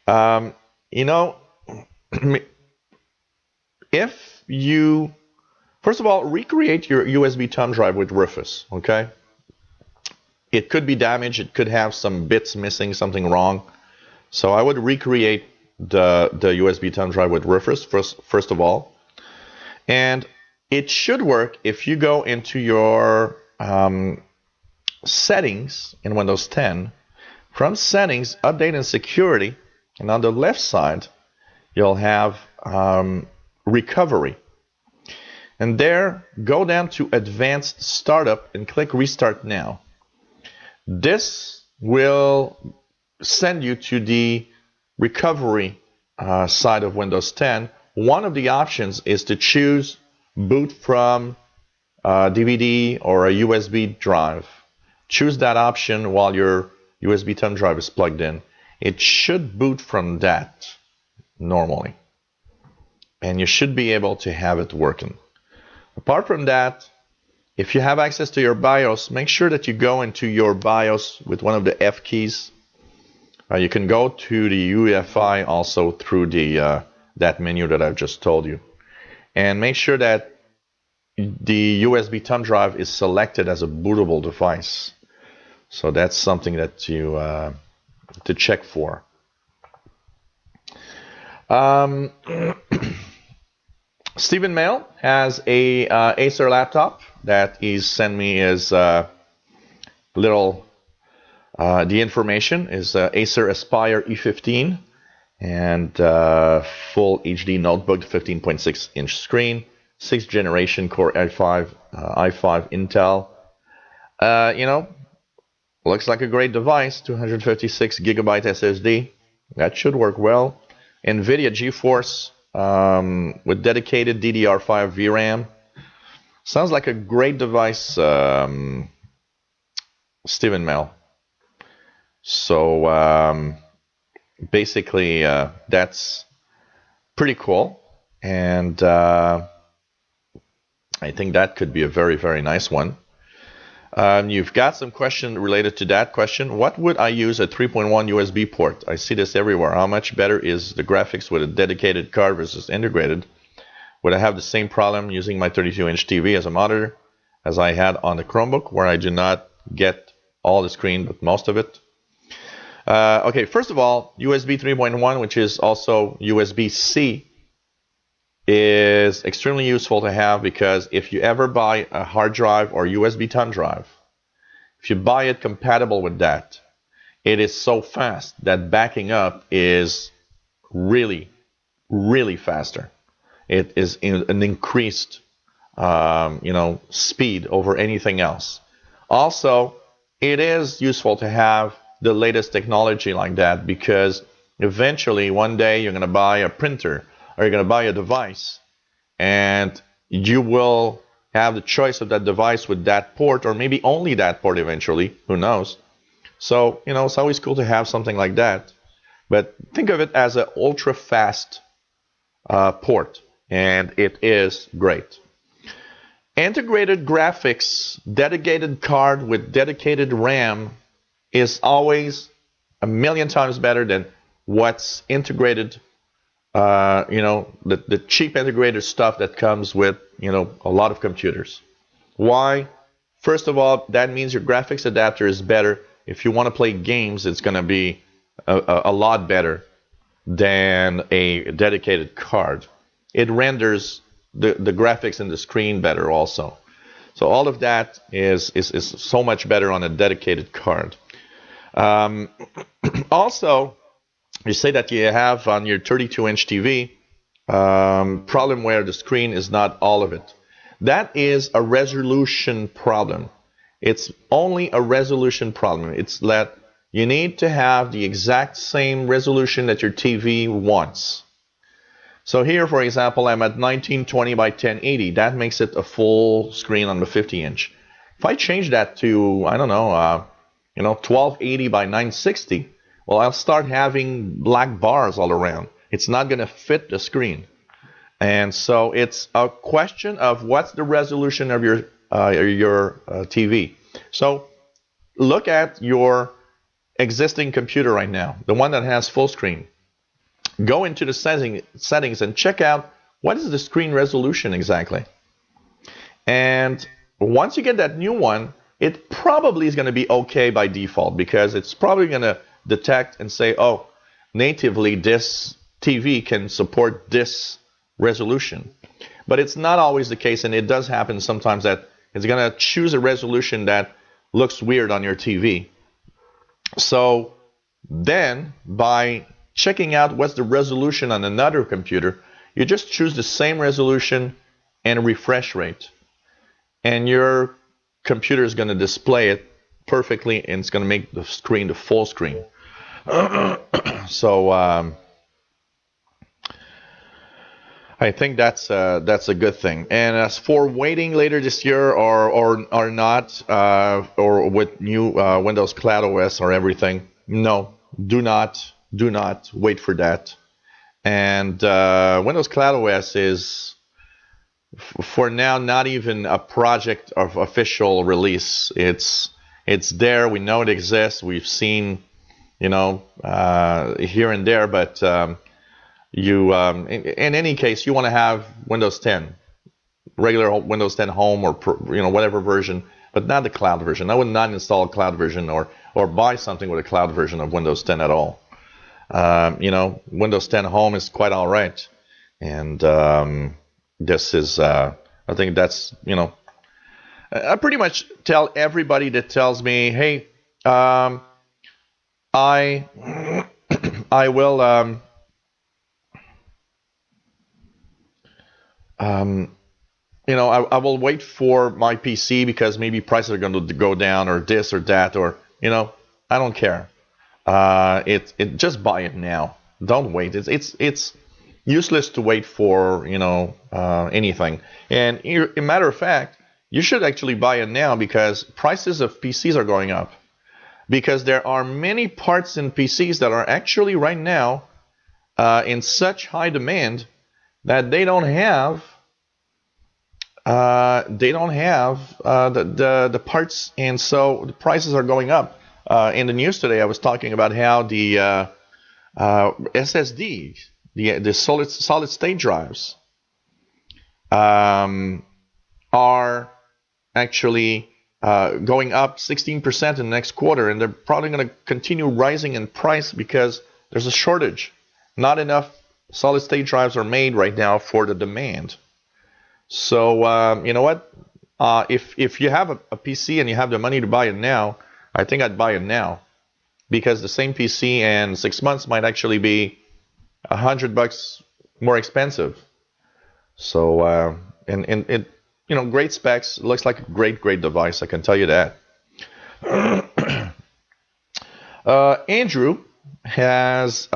You know, if you, first of all, recreate your USB thumb drive with Rufus, okay? It could be damaged, it could have some bits missing, something wrong. So I would recreate the USB thumb drive with Rufus first of all. And it should work if you go into your settings in Windows 10. From settings, update and security, and on the left side, you'll have recovery. And there, go down to advanced startup and click restart now. This will send you to the recovery side of Windows 10. One of the options is to choose boot from DVD or a USB drive. Choose that option while your USB thumb drive is plugged in. it should boot from that normally. And you should be able to have it working. Apart from that, if you have access to your BIOS, make sure that you go into your BIOS with one of the F keys. You can go to the UEFI also through the that menu that I've just told you. And make sure that the USB thumb drive is selected as a bootable device. So that's something that you to check for. Stephen Mail has a Acer laptop that he's sent me his little the information is Acer Aspire E15 and full HD notebook, 15.6-inch screen, 6th generation Core i5 Intel. You know, looks like a great device. 256 gigabyte SSD. That should work well. NVIDIA GeForce with dedicated DDR5 VRAM. Sounds like a great device, Stephen Mel. So basically, that's pretty cool, and I think that could be a very, very nice one. You've got some question related to that question. What would I use a 3.1 USB port? I see this everywhere. How much better is the graphics with a dedicated card versus integrated? Would I have the same problem using my 32-inch TV as a monitor as I had on the Chromebook, where I do not get all the screen, but most of it? Okay, first of all, USB 3.1, which is also USB-C, is extremely useful to have, because if you ever buy a hard drive or USB thumb drive, if you buy it compatible with that, it is so fast that backing up is really, really faster. It is an increased, speed over anything else. Also, it is useful to have the latest technology like that, because eventually one day you're going to buy a printer or you're going to buy a device, and you will have the choice of that device with that port, or maybe only that port eventually, who knows. So, it's always cool to have something like that. But think of it as an ultra fast port, and it is great. Integrated graphics, dedicated card with dedicated RAM is always a million times better than what's integrated, the cheap integrated stuff that comes with, a lot of computers. Why? First of all, that means your graphics adapter is better. If you want to play games, it's going to be a lot better than a dedicated card. It renders the graphics in the screen better also. So all of that is so much better on a dedicated card. Also, you say that you have on your 32-inch TV problem where the screen is not all of it. That is a resolution problem. It's only a resolution problem. It's that you need to have the exact same resolution that your TV wants. So here, for example, I'm at 1920 by 1080. That makes it a full screen on the 50-inch. If I change that to, 1280 by 960, well, I'll start having black bars all around. It's not going to fit the screen. And so it's a question of what's the resolution of your TV. So look at your existing computer right now, the one that has full screen. Go into the settings and check out what is the screen resolution exactly. And once you get that new one, it probably is going to be okay by default, because it's probably going to detect and say, oh, natively this TV can support this resolution. But it's not always the case, and it does happen sometimes that it's going to choose a resolution that looks weird on your TV. So then, by checking out what's the resolution on another computer, you just choose the same resolution and refresh rate. And your computer is going to display it perfectly, and it's going to make the screen the full screen. So I think that's a good thing. And as for waiting later this year or not, or with new Windows Cloud OS or everything, no, do not wait for that. And Windows Cloud OS is, for now, not even a project of official release. It's there. We know it exists. We've seen, here and there. But in any case, you want to have Windows 10, regular Windows 10 Home, or whatever version, but not the cloud version. I would not install a cloud version or buy something with a cloud version of Windows 10 at all. Windows 10 Home is quite all right, and this is, I think that's, I pretty much tell everybody that tells me, hey, I will, I will wait for my PC because maybe prices are going to go down, or this or that, or, I don't care. Just buy it now. Don't wait. It's useless to wait for anything. And a matter of fact, you should actually buy it now because prices of PCs are going up. Because there are many parts in PCs that are actually right now in such high demand that they don't have the parts, and so the prices are going up. In the news today, I was talking about how the SSD, the solid state drives, are actually going up 16% in the next quarter, and they're probably going to continue rising in price because there's a shortage. Not enough solid state drives are made right now for the demand. So you know what? If you have a PC and you have the money to buy it now, I think I'd buy it now, because the same PC in 6 months might actually be $100 more expensive. So and it, great specs, looks like a great device, I can tell you that. Andrew has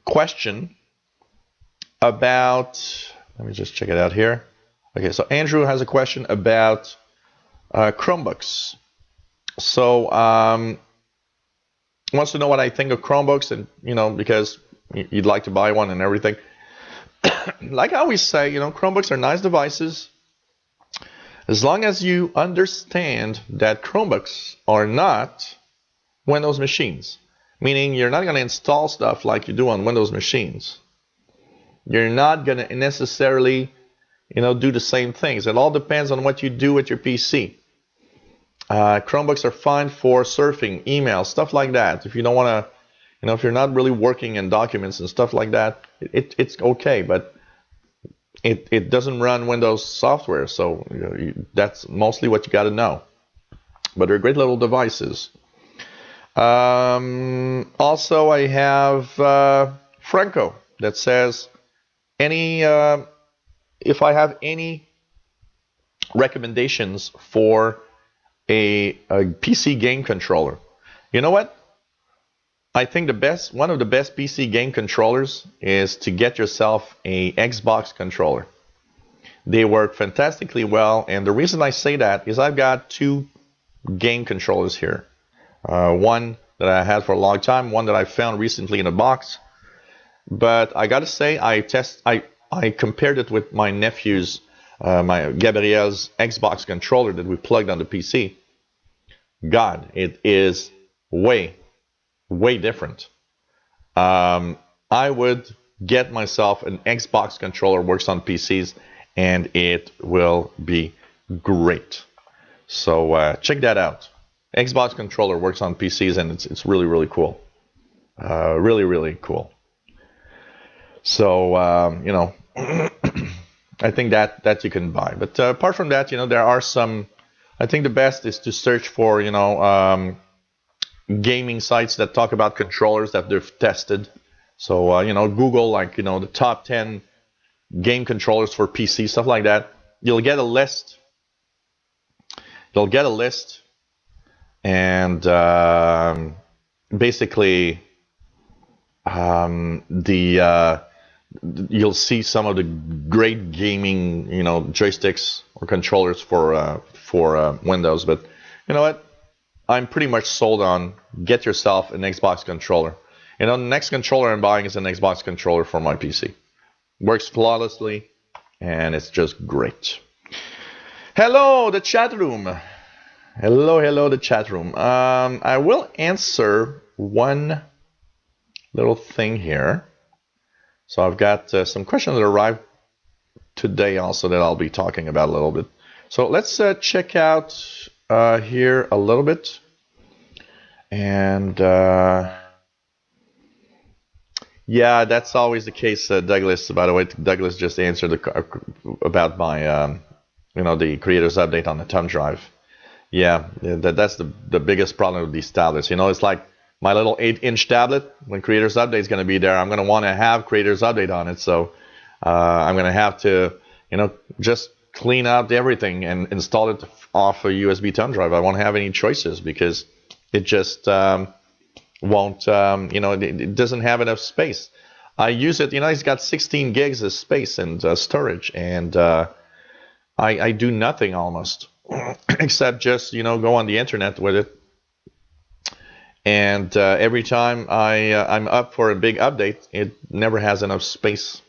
question about, let me just check it out here. Okay, so Andrew has a question about Chromebooks. So wants to know what I think of Chromebooks, and because you'd like to buy one and everything. Like I always say, Chromebooks are nice devices as long as you understand that Chromebooks are not Windows machines. Meaning you're not going to install stuff like you do on Windows machines. You're not going to necessarily, do the same things. It all depends on what you do with your PC. Chromebooks are fine for surfing, email, stuff like that. If you don't want to, if you're not really working in documents and stuff like that, it's okay. But it doesn't run Windows software, so that's mostly what you got to know. But they're great little devices. Also, I have Franco that says, if I have any recommendations for a PC game controller. You know what? I think one of the best PC game controllers is to get yourself a Xbox controller. They work fantastically well, and the reason I say that is I've got two game controllers here. One that I had for a long time, one that I found recently in a box. But I gotta say, I compared it with my nephew's, my Gabriel's Xbox controller that we plugged on the PC. God, it is way different. I would get myself an Xbox controller, works on PCs, and it will be great. So check that out. Xbox controller works on PCs, and it's really cool. Really cool. So I think that you can buy. But apart from that, there are some. I think the best is to search for gaming sites that talk about controllers that they've tested. So Google, the top 10 game controllers for PC, stuff like that. You'll get a list. And basically you'll see some of the great gaming joysticks or controllers for Windows. But you know what? I'm pretty much sold on get yourself an Xbox controller. The next controller I'm buying is an Xbox controller for my PC. Works flawlessly, and it's just great. Hello, the chat room. Hello, the chat room. I will answer one little thing here. So I've got some questions that arrived today also that I'll be talking about a little bit. So let's check out here a little bit. And yeah, that's always the case, Douglas. By the way, Douglas just answered about my, the creators update on the thumb drive. Yeah, that's the biggest problem with these tablets. It's like my little 8-inch tablet. When creators update is going to be there, I'm going to want to have creators update on it. So I'm going to have to, just clean out everything and install it off a USB thumb drive. I won't have any choices because it just won't, it doesn't have enough space. I use it, it's got 16 gigs of space and storage, and I do nothing almost except just, go on the internet with it. And every time I'm up for a big update, it never has enough space.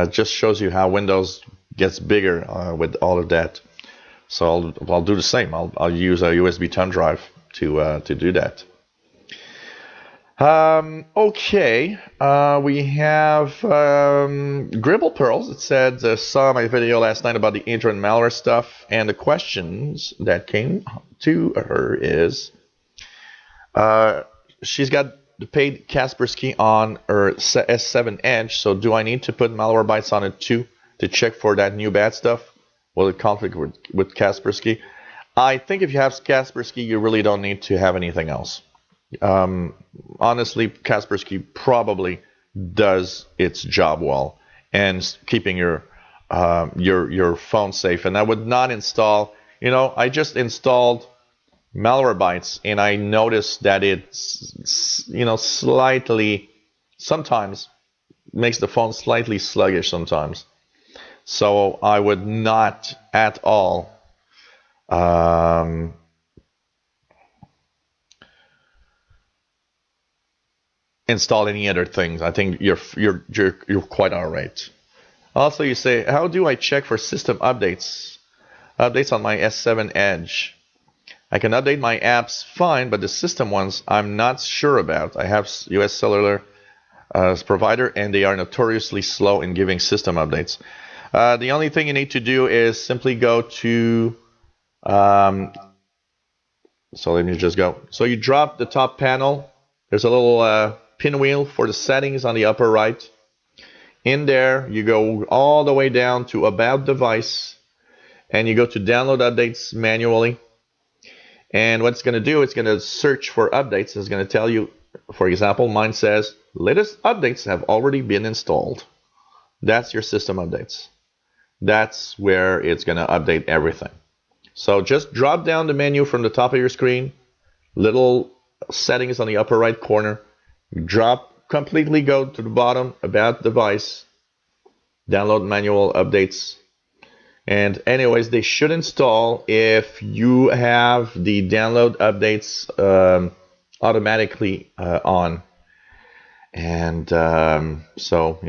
Just shows you how Windows gets bigger with all of that. So I'll do the same. I'll use a USB thumb drive to do that. Okay, we have Gribble Pearls. It said, saw my video last night about the Android malware stuff, and the questions that came to her is, she's got the paid Kaspersky on her S7 Edge, so do I need to put Malwarebytes on it too to check for that new bad stuff? Will it conflict with Kaspersky? I think if you have Kaspersky, you really don't need to have anything else. Honestly, Kaspersky probably does its job well and keeping your phone safe. And I would not install. I just installed Malwarebytes, and I noticed that it's slightly, sometimes makes the phone slightly sluggish sometimes. So I would not at all install any other things. I think you're quite all right. Also, you say, how do I check for system updates on my S7 Edge? I can update my apps fine, but the system ones I'm not sure about. I have US Cellular provider, and they are notoriously slow in giving system updates. The only thing you need to do is simply go to, so let me just go. So you drop the top panel. There's a little pinwheel for the settings on the upper right. In there, you go all the way down to About Device, and you go to Download Updates manually. And what it's going to do, it's going to search for updates. It's going to tell you, for example, mine says, latest updates have already been installed. That's your system updates. That's where it's going to update everything. So just drop down the menu from the top of your screen, little settings on the upper right corner, completely go to the bottom, About Device, Download Manual Updates. And anyways, they should install if you have the download updates automatically on. And so,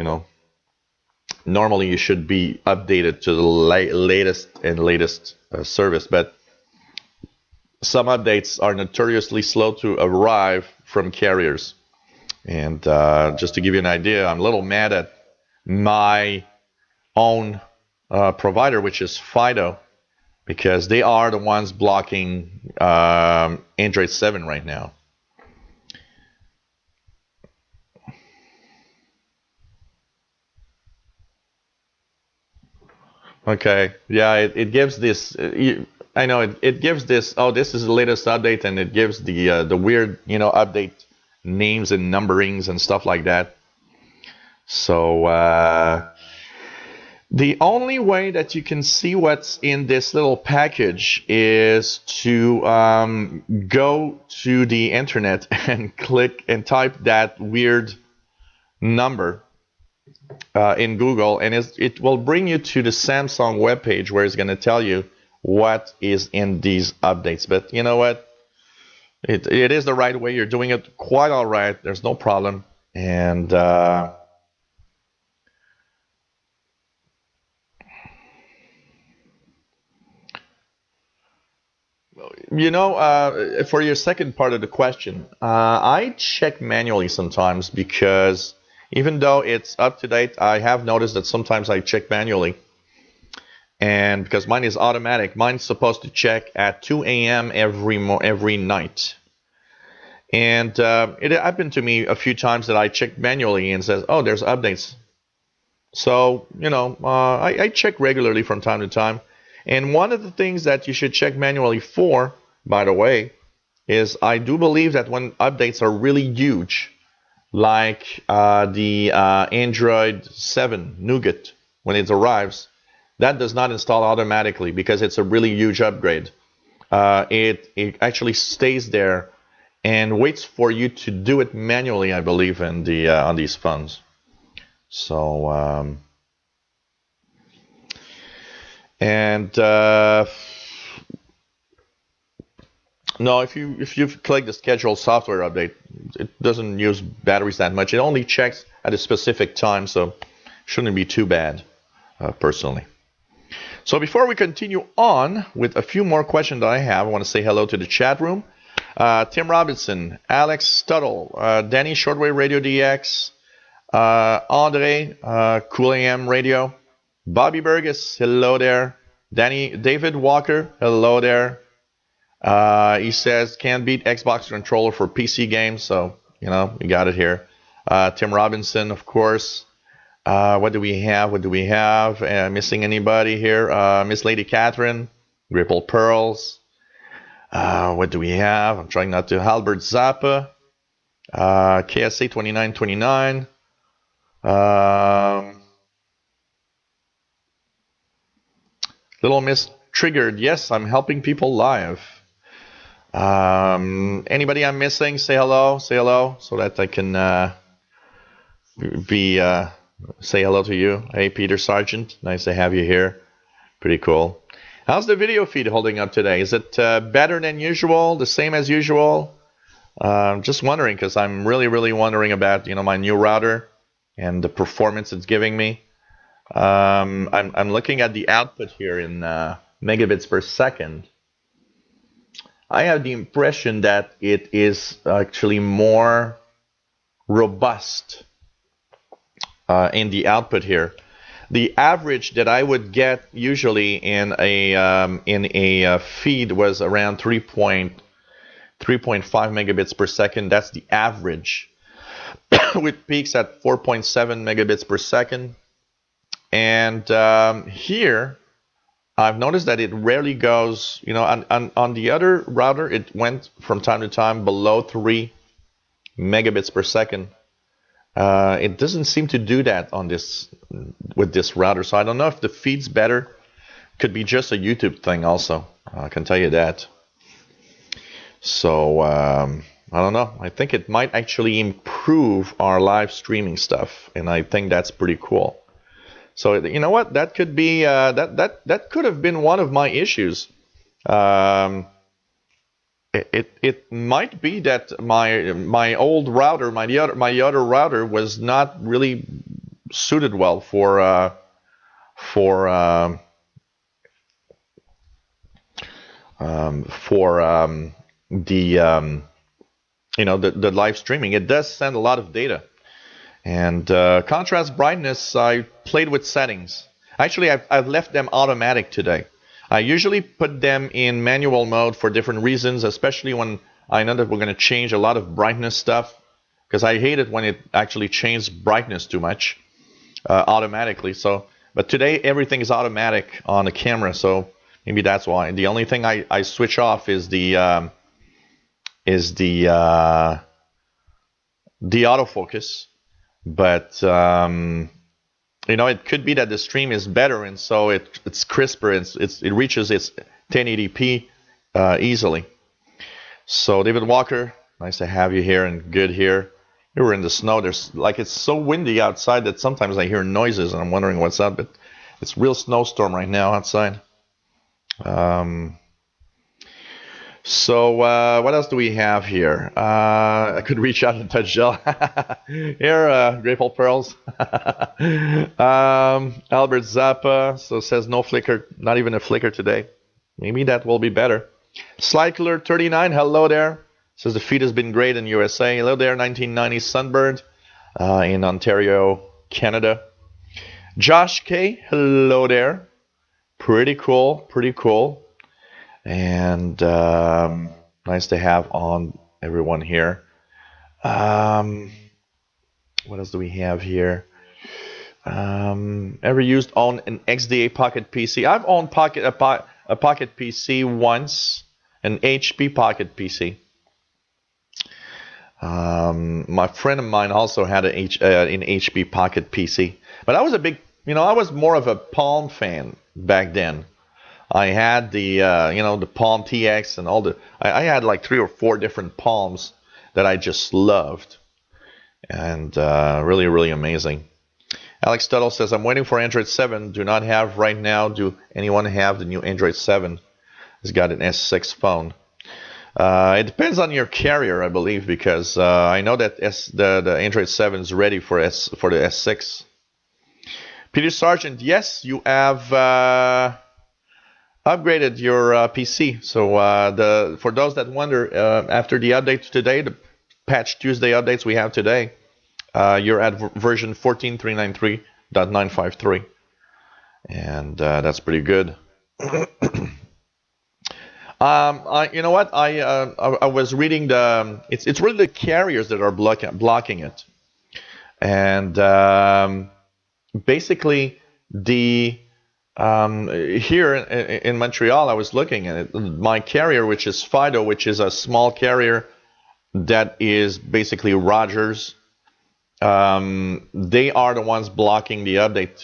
normally you should be updated to the latest service. But some updates are notoriously slow to arrive from carriers. And just to give you an idea, I'm a little mad at my own provider, which is Fido, because they are the ones blocking Android 7 right now. Okay, yeah, it gives this. I know it gives this. Oh, this is the latest update, and it gives the weird update names and numberings and stuff like that. So the only way that you can see what's in this little package is to go to the internet and click and type that weird number in Google, and it will bring you to the Samsung webpage where it's going to tell you what is in these updates. But you know what? It is the right way. You're doing it quite all right. There's no problem. And for your second part of the question, I check manually sometimes because even though it's up to date, I have noticed that sometimes I check manually. And because mine is automatic, mine's supposed to check at 2 a.m. every night. And it happened to me a few times that I checked manually and says, oh, there's updates. So, I check regularly from time to time. And one of the things that you should check manually for, by the way, is I do believe that when updates are really huge, like the Android 7 Nougat, when it arrives, that does not install automatically because it's a really huge upgrade. It actually stays there and waits for you to do it manually, I believe, in on these phones. So, no, if you click the schedule software update, it doesn't use batteries that much. It only checks at a specific time, so shouldn't be too bad, personally. So before we continue on with a few more questions that I have, I want to say hello to the chat room. Tim Robinson, Alex Stuttle, Danny Shortwave Radio DX, Andre, Cool AM Radio, Bobby Burgess, hello there. David Walker, hello there. He says can't beat Xbox controller for PC games, so you got it here. Tim Robinson, of course. What do we have? Missing anybody here? Miss Lady Catherine, Ripple Pearls. What do we have? I'm trying not to. Albert Zappa, KSA 2929. Little Miss Triggered. Yes, I'm helping people live. Anybody I'm missing? Say hello, so that I can say hello to you. Hey, Peter Sargent, nice to have you here. Pretty cool. How's the video feed holding up today? Is it better than usual? The same as usual? Just wondering, because I'm really wondering about my new router and the performance it's giving me. I'm looking at the output here in megabits per second. I have the impression that it is actually more robust in the output here. The average that I would get usually in a feed was around 3.5 megabits per second. That's the average, with peaks at 4.7 megabits per second. And here, I've noticed that it rarely goes, on the other router, it went from time to time below 3 megabits per second. It doesn't seem to do that with this router, so I don't know if the feed's better. Could be just a YouTube thing also, I can tell you that. So, I don't know. I think it might actually improve our live streaming stuff, and I think that's pretty cool. So you know what? That could be that could have been one of my issues. It might be that my old router, my other router, was not really suited well for the live streaming. It does send a lot of data. And contrast brightness, I played with settings. Actually, I've left them automatic today. I usually put them in manual mode for different reasons, especially when I know that we're going to change a lot of brightness stuff, because I hate it when it actually changes brightness too much automatically. But today everything is automatic on the camera, so maybe that's why. The only thing I switch off is the autofocus. But it could be that the stream is better, and so it's crisper. It reaches its 1080p easily. So David Walker, nice to have you here and good here. We were in the snow. It's so windy outside that sometimes I hear noises and I'm wondering what's up. But it's real snowstorm right now outside. So what else do we have here? I could reach out and touch gel. Here, Grateful Pearls. Albert Zappa says no flicker, not even a flicker today. Maybe that will be better. Slightler 39, hello there. Says the feed has been great in USA. Hello there, 1990 Sunbird in Ontario, Canada. Josh K, hello there. Pretty cool, pretty cool. And nice to have on everyone here. What else do we have here? Ever used on an XDA Pocket PC? I've owned a Pocket PC once, an HP Pocket PC. My friend of mine also had an HP Pocket PC, but I was I was more of a Palm fan back then. I had the the Palm TX and I had like 3 or 4 different Palms that I just loved, and really, really amazing. Alex Tuttle says, I'm waiting for Android 7. Do not have right now. Do anyone have the new Android 7? He's got an S6 phone. It depends on your carrier, I believe, because I know that the Android 7 is ready for the S6. Peter Sargent, yes, you have upgraded your PC. So for those that wonder, after the update today, the Patch Tuesday updates we have today, you're at version 14.393.953, and that's pretty good. You know what? I was reading it's really the carriers that are blocking it, and basically here in Montreal, I was looking at it. My carrier, which is Fido, which is a small carrier that is basically Rogers, they are the ones blocking the update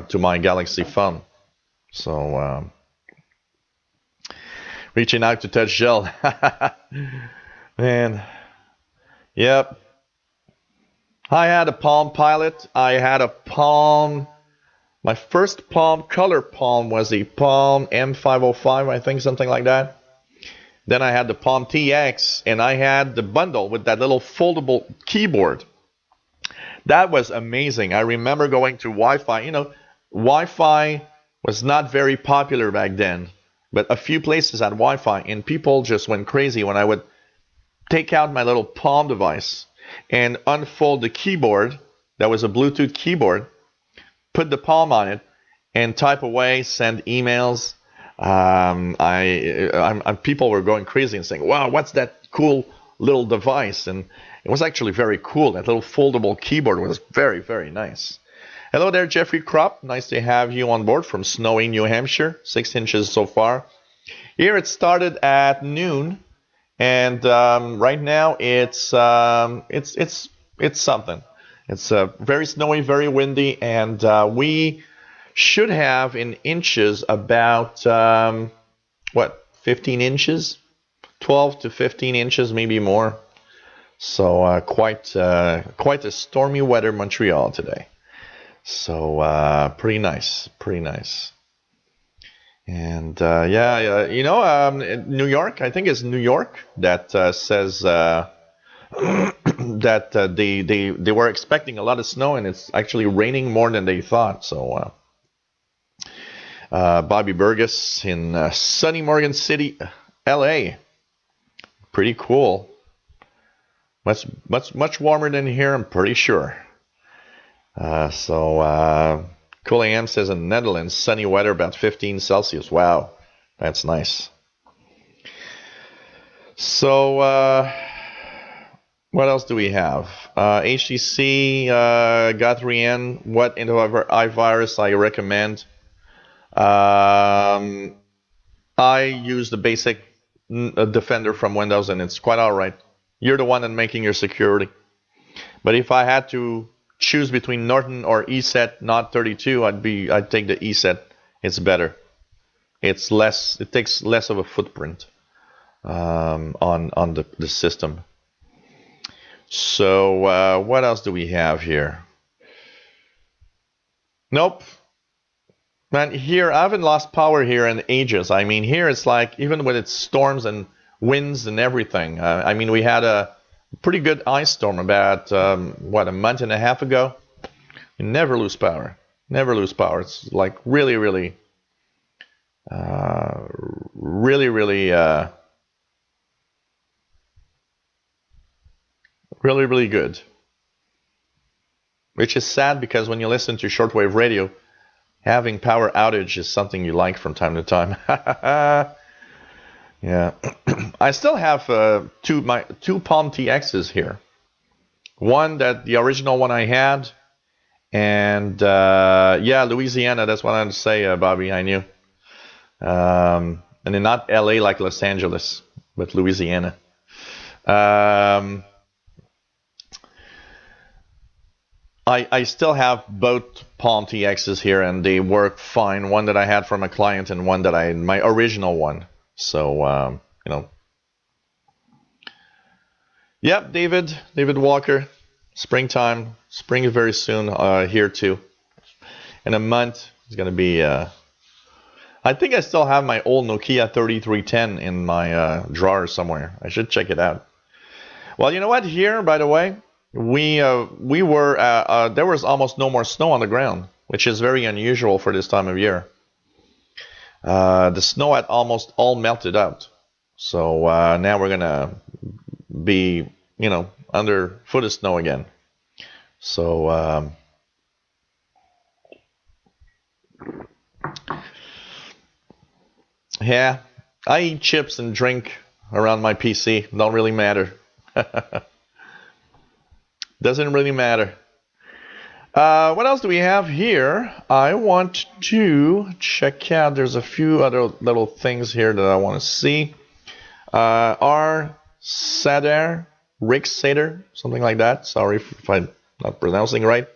to my Galaxy phone. So reaching out to touch gel, man. Yep. I had a Palm Pilot. I had a Palm. My first Palm, color Palm, was a Palm M505, I think, something like that. Then I had the Palm TX, and I had the bundle with that little foldable keyboard. That was amazing. I remember going to Wi-Fi. Wi-Fi was not very popular back then, but a few places had Wi-Fi, and people just went crazy when I would take out my little Palm device and unfold the keyboard. That was a Bluetooth keyboard. Put the Palm on it and type away, send emails. People were going crazy and saying, "Wow, what's that cool little device?" And it was actually very cool. That little foldable keyboard was very, very nice. Hello there, Jeffrey Kropp. Nice to have you on board from snowy New Hampshire. 6 inches so far. Here it started at noon, and right now it's something. It's very snowy, very windy, and we should have in inches about 15 inches, 12 to 15 inches, maybe more. So quite a stormy weather Montreal today. So pretty nice, pretty nice. And New York, I think it's New York that says that they were expecting a lot of snow, and it's actually raining more than they thought. So Bobby Burgess in sunny Morgan City, LA, pretty cool. Much warmer than here, I'm pretty sure. Cool AM says in the Netherlands, sunny weather, about 15 Celsius. Wow, that's nice. So what else do we have? HTC Guthrie, what antivirus I recommend? I use the basic Defender from Windows, and it's quite all right. You're the one that's making your security. But if I had to choose between Norton or ESET, not 32, I'd take the ESET. It's better. It takes less of a footprint on the system. So what else do we have here? Nope. Man, here I haven't lost power here in ages. I mean, here it's like even when it storms and winds and everything. I mean, we had a pretty good ice storm about, a month and a half ago. You never lose power. Never lose power. It's like really, really, really, really, really, really good. Which is sad because when you listen to shortwave radio, having power outage is something you like from time to time. Yeah. I still have two Palm TXs here. One that the original one I had, and yeah, Louisiana. That's what I had to say, Bobby. I knew. And then not LA like Los Angeles, but Louisiana. I still have both Palm TXs here, and they work fine. One that I had from a client, and one that my original one. So Yep, David Walker. Springtime. Spring is very soon here too. In a month, it's gonna be. I think I still have my old Nokia 3310 in my drawer somewhere. I should check it out. Well, you know what? Here, by the way, we were there was almost no more snow on the ground, which is very unusual for this time of year. The snow had almost all melted out, so now we're gonna be, under foot of snow again. So yeah, I eat chips and drink around my PC. Don't really matter. Doesn't really matter. What else do we have here? I want to check out. There's a few other little things here that I want to see. R. Sader, Rick Sader, something like that. Sorry if I'm not pronouncing right.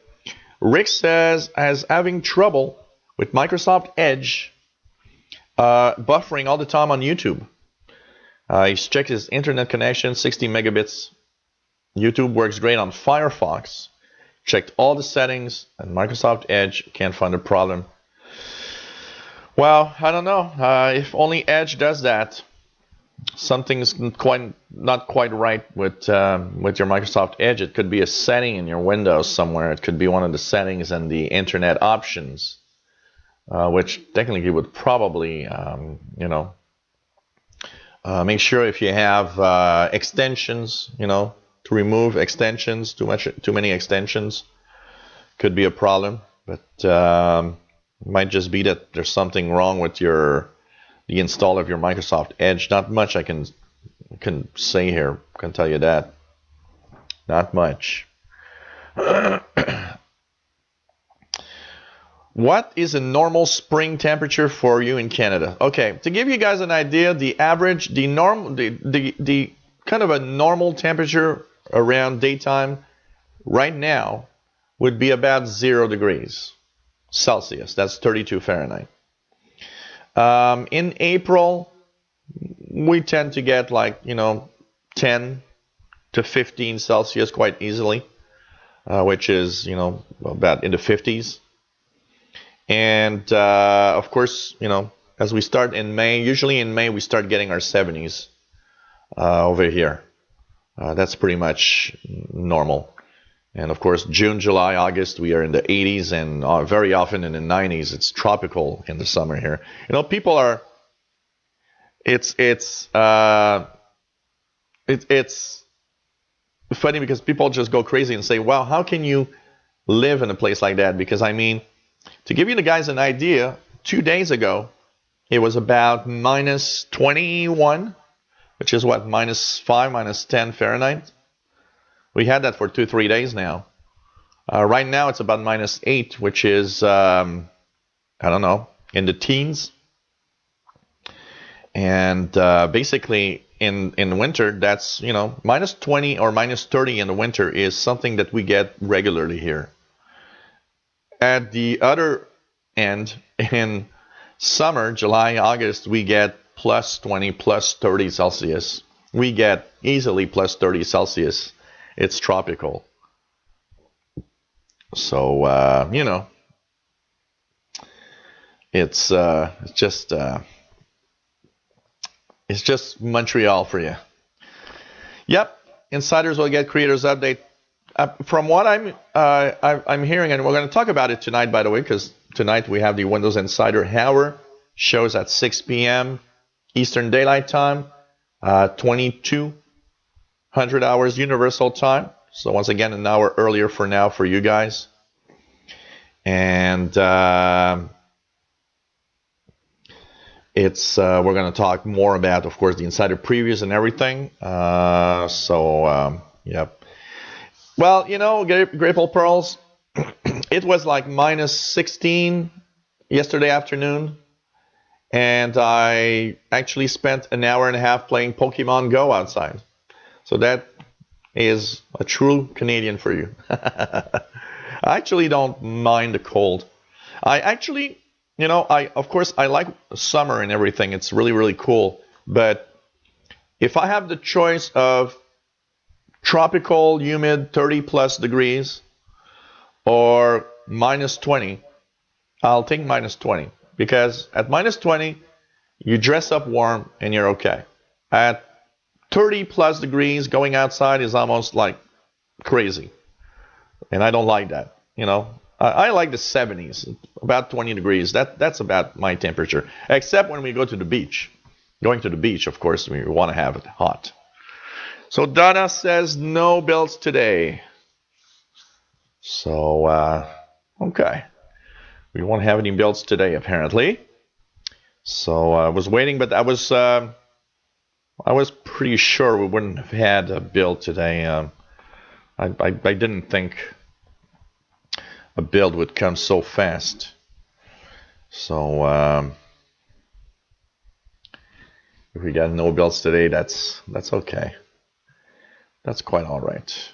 Rick says as having trouble with Microsoft Edge buffering all the time on YouTube. He's checked his internet connection, 60 megabits. YouTube works great on Firefox. Checked all the settings, and Microsoft Edge can't find a problem. Well, I don't know. If only Edge does that, something's not quite right with your Microsoft Edge. It could be a setting in your Windows somewhere. It could be one of the settings in the Internet options, which technically would probably, make sure if you have extensions, to remove extensions, too many extensions could be a problem. But it might just be that there's something wrong with the install of your Microsoft Edge. Not much I can say here. Can tell you that. Not much. What is a normal spring temperature for you in Canada? Okay, to give you guys an idea, the average, the kind of a normal temperature around daytime right now would be about 0 degrees Celsius. That's 32 Fahrenheit. In April, we tend to get 10 to 15 Celsius quite easily, which is, about in the 50s. And, of course, as we start in May, usually in May, we start getting our 70s over here. That's pretty much normal. And of course, June, July, August, we are in the 80s, and very often in the 90s. It's tropical in the summer here. People are. It's funny because people just go crazy and say, "Wow, how can you live in a place like that?" Because to give you the guys an idea, 2 days ago, it was about minus 21. Which is what, -5, -10 Fahrenheit. We had that for 2-3 days now. Right now it's about -8, which is, I don't know, in the teens. And basically in winter, that's, -20 or -30 in the winter is something that we get regularly here. At the other end, in summer, July, August, we get +20, +30 Celsius. We get easily +30 Celsius. It's tropical. So, it's just, It's just Montreal for you. Yep, insiders will get creators update. From what I'm hearing, and we're going to talk about it tonight, by the way, because tonight we have the Windows Insider Hour, shows at 6 p.m. Eastern Daylight Time, 2200 hours Universal Time. So once again, an hour earlier for now for you guys. And we're going to talk more about, of course, the insider previews and everything. Yep. Well, you know, Grapple Pearls, it was like minus 16 yesterday afternoon, and I actually spent an hour and a half playing Pokemon Go outside. So that is a true Canadian for you. I actually don't mind the cold. I actually, you know, of course I like summer and everything. It's really, really cool. But if I have the choice of tropical, humid, 30 plus degrees, or minus 20, I'll take minus 20. Because at minus 20, you dress up warm and you're okay. At 30 plus degrees, going outside is almost like crazy. And I don't like that. You know, I like the 70s, about 20 degrees. That's about my temperature. Except when we go to the beach. Going to the beach, of course, we want to have it hot. So Donna says no builds today. So, okay. We won't have any builds today, apparently. So I was waiting, but I was pretty sure we wouldn't have had a build today. I didn't think a build would come so fast. So if we got no builds today, that's okay. That's quite all right.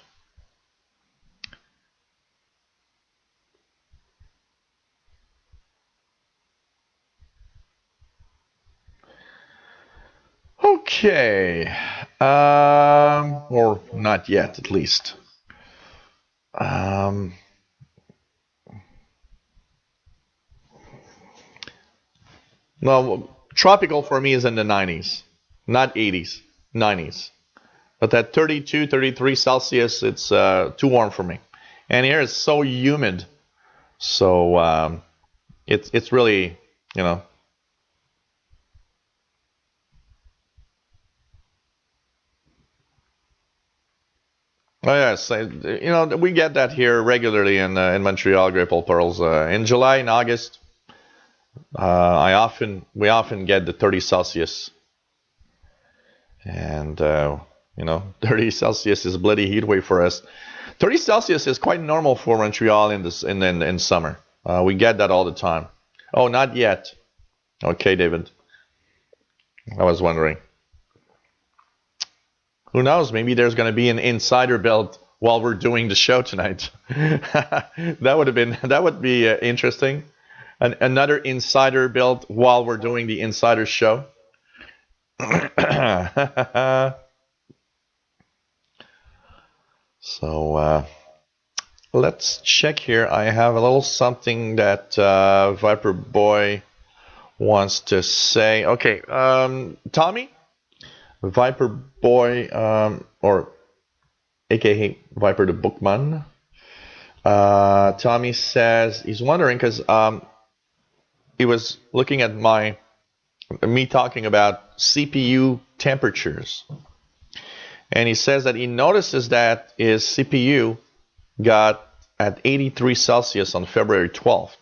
Okay. Or not yet, at least. Well, tropical for me is in the 90s, not 80s, 90s. But at 32, 33 Celsius, it's too warm for me. And here it's so humid. So it's really, you know. Oh yes, you know, we get that here regularly in Montreal, Grapple Pearls. In July and August, we often get the 30 Celsius. And you know, 30 Celsius is a bloody heat wave for us. 30 Celsius is quite normal for Montreal in summer. We get that all the time. Oh, not yet. Okay, David. I was wondering. Who knows? Maybe there's going to be an insider build while we're doing the show tonight. That would be interesting. Another insider build while we're doing the insider show. So let's check here. I have a little something that Viper Boy wants to say. Okay, Tommy, Viper Boy, or aka Viper the Bookman. Tommy says he's wondering because he was looking at me talking about CPU temperatures. And he says that he notices that his CPU got at 83 Celsius on February 12th.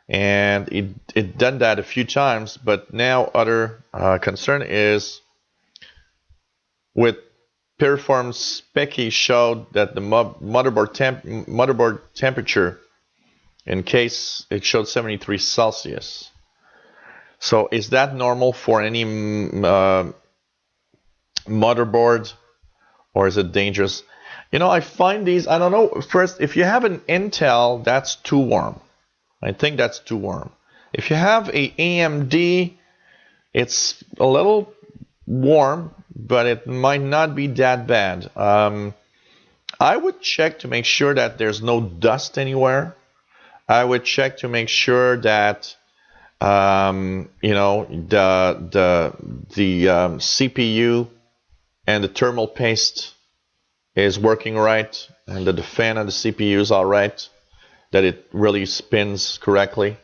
And it done that a few times, but now other concern is with Perform's Specky showed that the motherboard temperature, in case it showed 73 Celsius. So is that normal for any motherboard, or is it dangerous? You know, I find these, I don't know, first, if you have an Intel, that's too warm. I think that's too warm. If you have a AMD, it's a little warm, but it might not be that bad. I would check to make sure that there's no dust anywhere. I would check to make sure that You know, the CPU and the thermal paste is working right, and the fan and the CPU is all right, that it really spins correctly.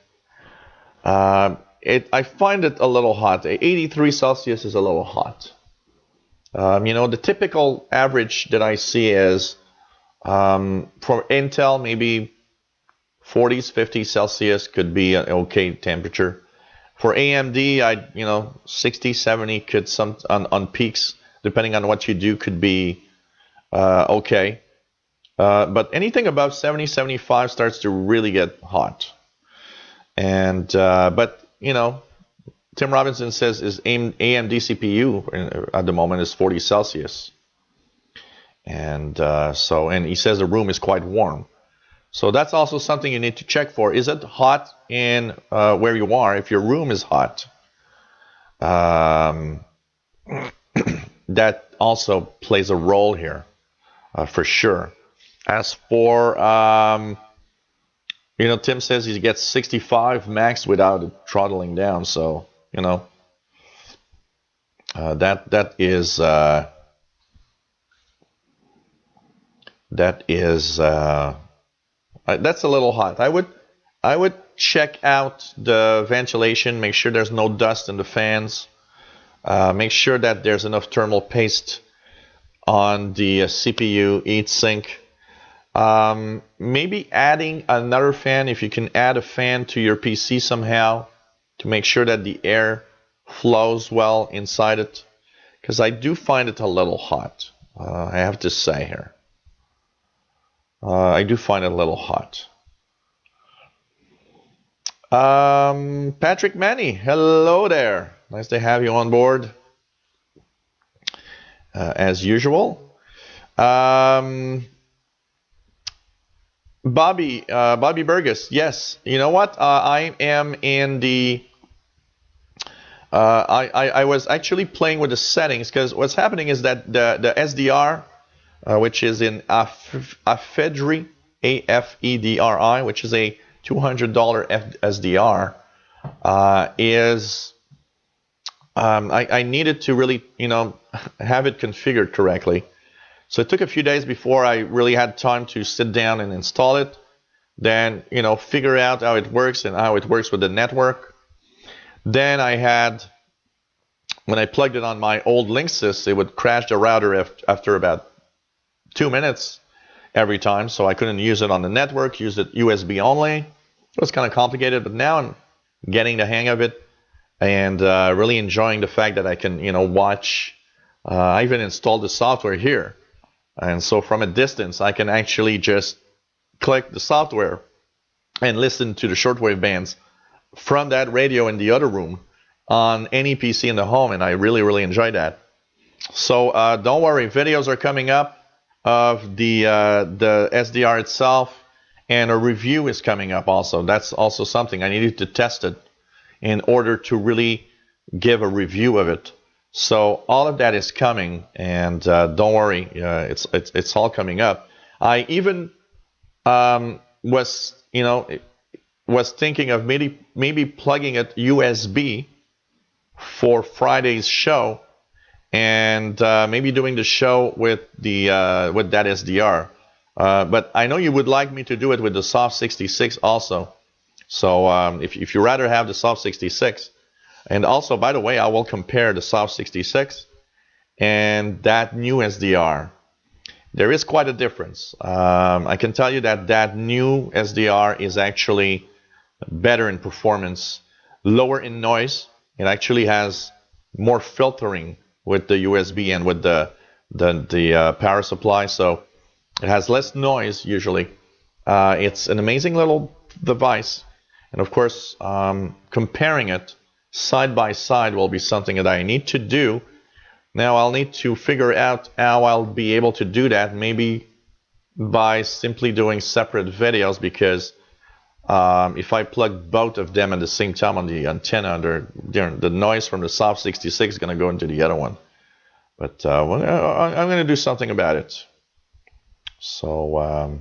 I find it a little hot. 83 Celsius is a little hot. You know, the typical average that I see is for Intel, maybe 40s, 50 Celsius could be an okay temperature. For AMD, you know, 60, 70 could on peaks, depending on what you do, could be okay. But anything above 70, 75 starts to really get hot. And but you know, Tim Robinson says his AMD CPU at the moment is 40 Celsius, and and he says the room is quite warm. So that's also something you need to check for. Is it hot in where you are? If your room is hot, that also plays a role here for sure. As for you know, Tim says he gets 65 max without it throttling down. So you know, that is that's a little hot. I would check out the ventilation, make sure there's no dust in the fans, make sure that there's enough thermal paste on the CPU heatsink. Maybe adding another fan, if you can add a fan to your PC somehow to make sure that the air flows well inside it, because I do find it a little hot, I have to say here. I do find it a little hot. Patrick Manny, hello there. Nice to have you on board, as usual. Bobby Burgess, yes. You know what? I am in the. I was actually playing with the settings, because what's happening is that the SDR, which is in AFEDRI, AFEDRI, which is a $200 SDR, is I needed to really, you know, have it configured correctly. So it took a few days before I really had time to sit down and install it, then, you know, figure out how it works and how it works with the network. Then when I plugged it on my old Linksys, it would crash the router after about 2 minutes every time, so I couldn't use it on the network, use it USB only. It was kind of complicated, but now I'm getting the hang of it and really enjoying the fact that I can, you know, watch. I even installed the software here, and so from a distance I can actually just click the software and listen to the shortwave bands from that radio in the other room on any PC in the home, and I really enjoy that. So don't worry, videos are coming up of the SDR itself, and a review is coming up also. That's also something I needed to test it in order to really give a review of it. So all of that is coming, and don't worry, it's all coming up. I even was thinking of maybe plugging it USB for Friday's show, and maybe doing the show with that SDR. But I know you would like me to do it with the Soft 66 also. So if you rather have the Soft 66, and also, by the way, I will compare the Soft 66 and that new SDR. There is quite a difference. I can tell you that new SDR is actually better in performance, lower in noise. It actually has more filtering with the USB and with the power supply, so it has less noise usually. It's an amazing little device, and of course, comparing it side by side will be something that I need to do. Now I'll need to figure out how I'll be able to do that, maybe by simply doing separate videos, because if I plug both of them at the same time on the antenna, the noise from the Soft 66 is going to go into the other one. But I'm going to do something about it. So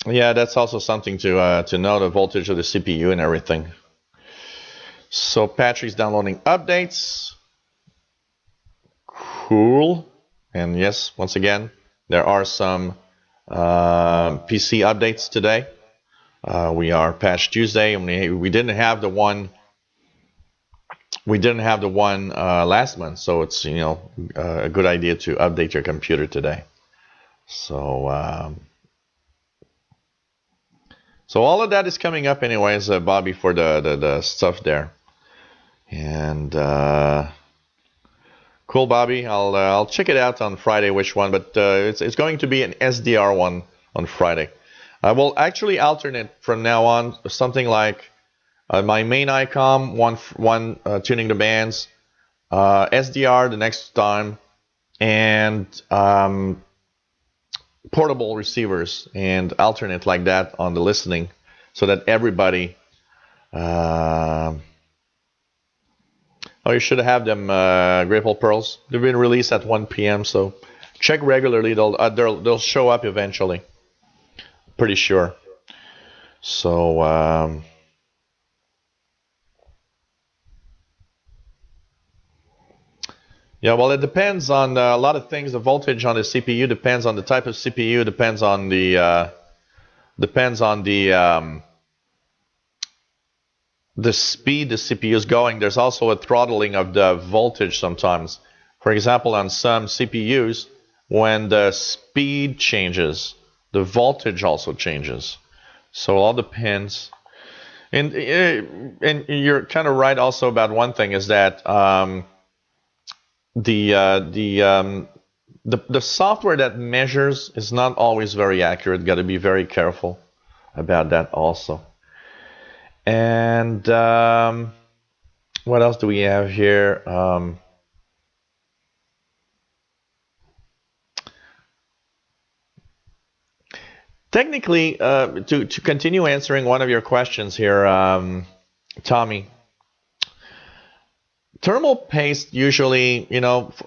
Yeah, that's also something to know, the voltage of the CPU and everything. So Patrick's downloading updates. Cool. And yes, once again, there are some PC updates today. We are Patch Tuesday, and we didn't have the one. We didn't have the one last month, so it's a good idea to update your computer today. So so all of that is coming up anyways, Bobby, for the stuff there. And cool, Bobby. I'll check it out on Friday, which one, but it's going to be an SDR one on Friday. I will actually alternate from now on, something like my main ICOM, one tuning the bands, SDR the next time, and portable receivers, and alternate like that on the listening, so that everybody. Oh, you should have them, Grateful Pearls. They've been released at 1 p.m. So check regularly. They'll show up eventually. Pretty sure. So yeah, well, it depends on a lot of things. The voltage on the CPU depends on the type of CPU. Depends on the the speed the CPU is going. There's also a throttling of the voltage sometimes. For example, on some CPUs, when the speed changes, the voltage also changes. So it all depends. And you're kind of right also about one thing, is that the software that measures is not always very accurate. Got to be very careful about that also. And what else do we have here? Technically, to continue answering one of your questions here, Tommy, thermal paste usually,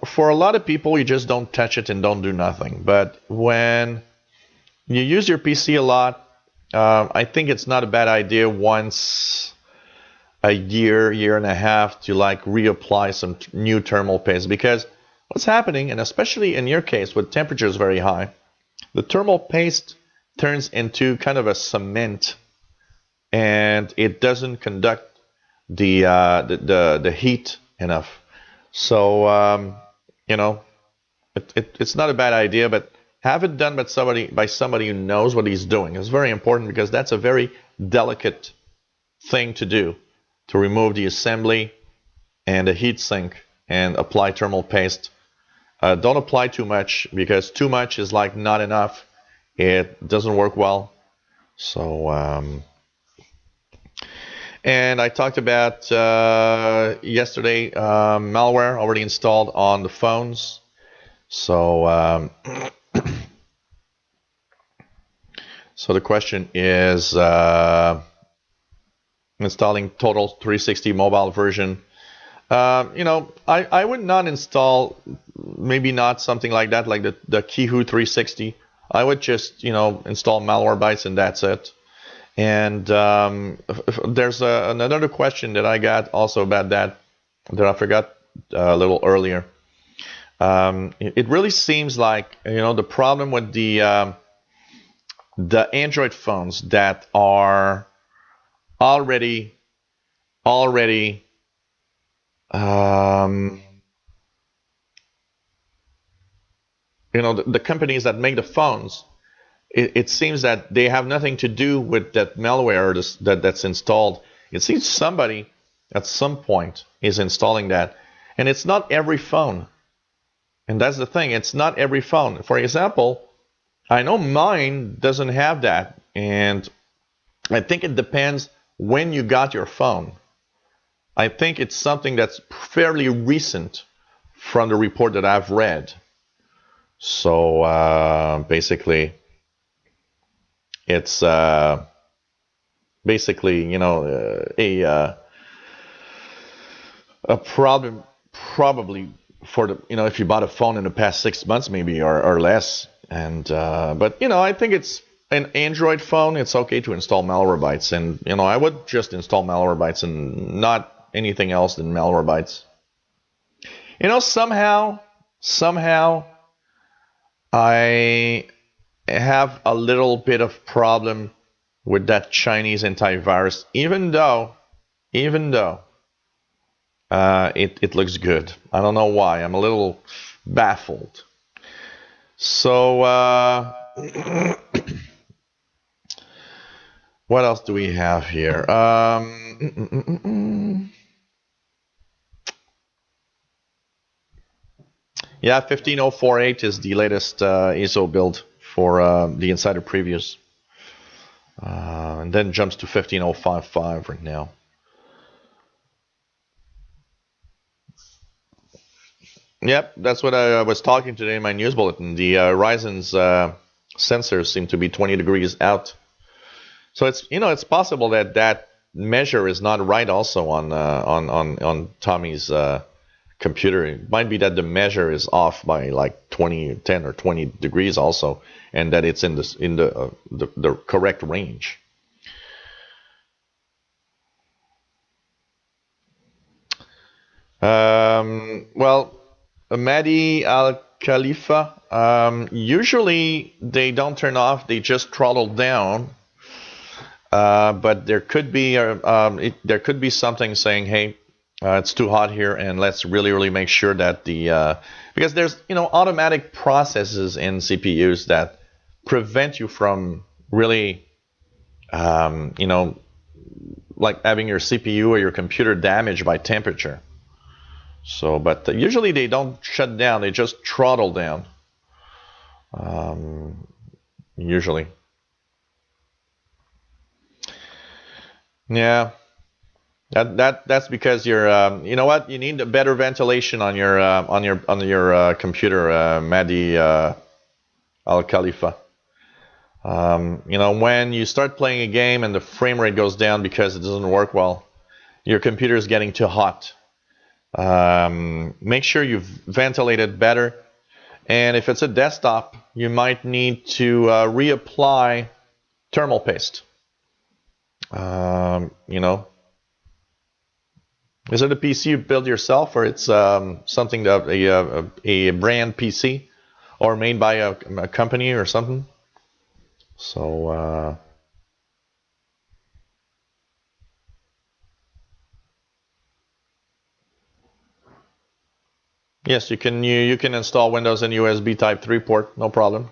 for a lot of people, you just don't touch it and don't do nothing. But when you use your PC a lot, I think it's not a bad idea once a year and a half to like reapply some new thermal paste, because what's happening, and especially in your case with temperatures very high, the thermal paste turns into kind of a cement, and it doesn't conduct the heat enough. So it's not a bad idea, but have it done by somebody who knows what he's doing. It's very important, because that's a very delicate thing to do, to remove the assembly and the heat sink and apply thermal paste. Don't apply too much, because too much is like not enough. It doesn't work well. So and I talked about yesterday, malware already installed on the phones. So so the question is installing Total 360 mobile version. I would not install, maybe not something like that, like the Kihu 360. I would just install Malwarebytes, and that's it. And there's another question that I got also about that I forgot a little earlier. It really seems like the problem with the Android phones that are already the companies that make the phones, it seems that they have nothing to do with that malware that's installed. It seems somebody at some point is installing that, and it's not every phone. And that's the thing, it's not every phone. For example, I know mine doesn't have that, and I think it depends when you got your phone. I think it's something that's fairly recent from the report that I've read. So basically, it's basically a problem, probably for the if you bought a phone in the past 6 months maybe, or less. And but I think it's an Android phone, it's okay to install Malwarebytes, and I would just install Malwarebytes and not anything else than Malwarebytes. Somehow I have a little bit of problem with that Chinese antivirus, even though it looks good. I don't know why. I'm a little baffled. So what else do we have here? Yeah, 15048 is the latest ISO build for the Insider previews. And then jumps to 15055 right now. Yep, that's what I was talking today in my news bulletin. The Ryzen's sensors seem to be 20 degrees out. So it's possible that measure is not right also on Tommy's computer. It might be that the measure is off by like 10 or 20 degrees also, and that it's in the correct range. Well, Mahdi Al Khalifa, usually they don't turn off, they just throttle down. But there could be something saying, hey, it's too hot here, and let's really make sure that because there's automatic processes in CPUs that prevent you from really like having your CPU or your computer damaged by temperature. So, but usually they don't shut down; they just throttle down. Usually. Yeah, that's because you're you know what, you need a better ventilation on your computer, Mahdi Al Khalifa. When you start playing a game and the frame rate goes down because it doesn't work well, your computer is getting too hot. Make sure you've ventilated better, and if it's a desktop, you might need to reapply thermal paste. Is it a PC you build yourself, or it's something that a brand PC, or made by a company or something? So yes, you can install Windows and USB Type 3 port, no problem.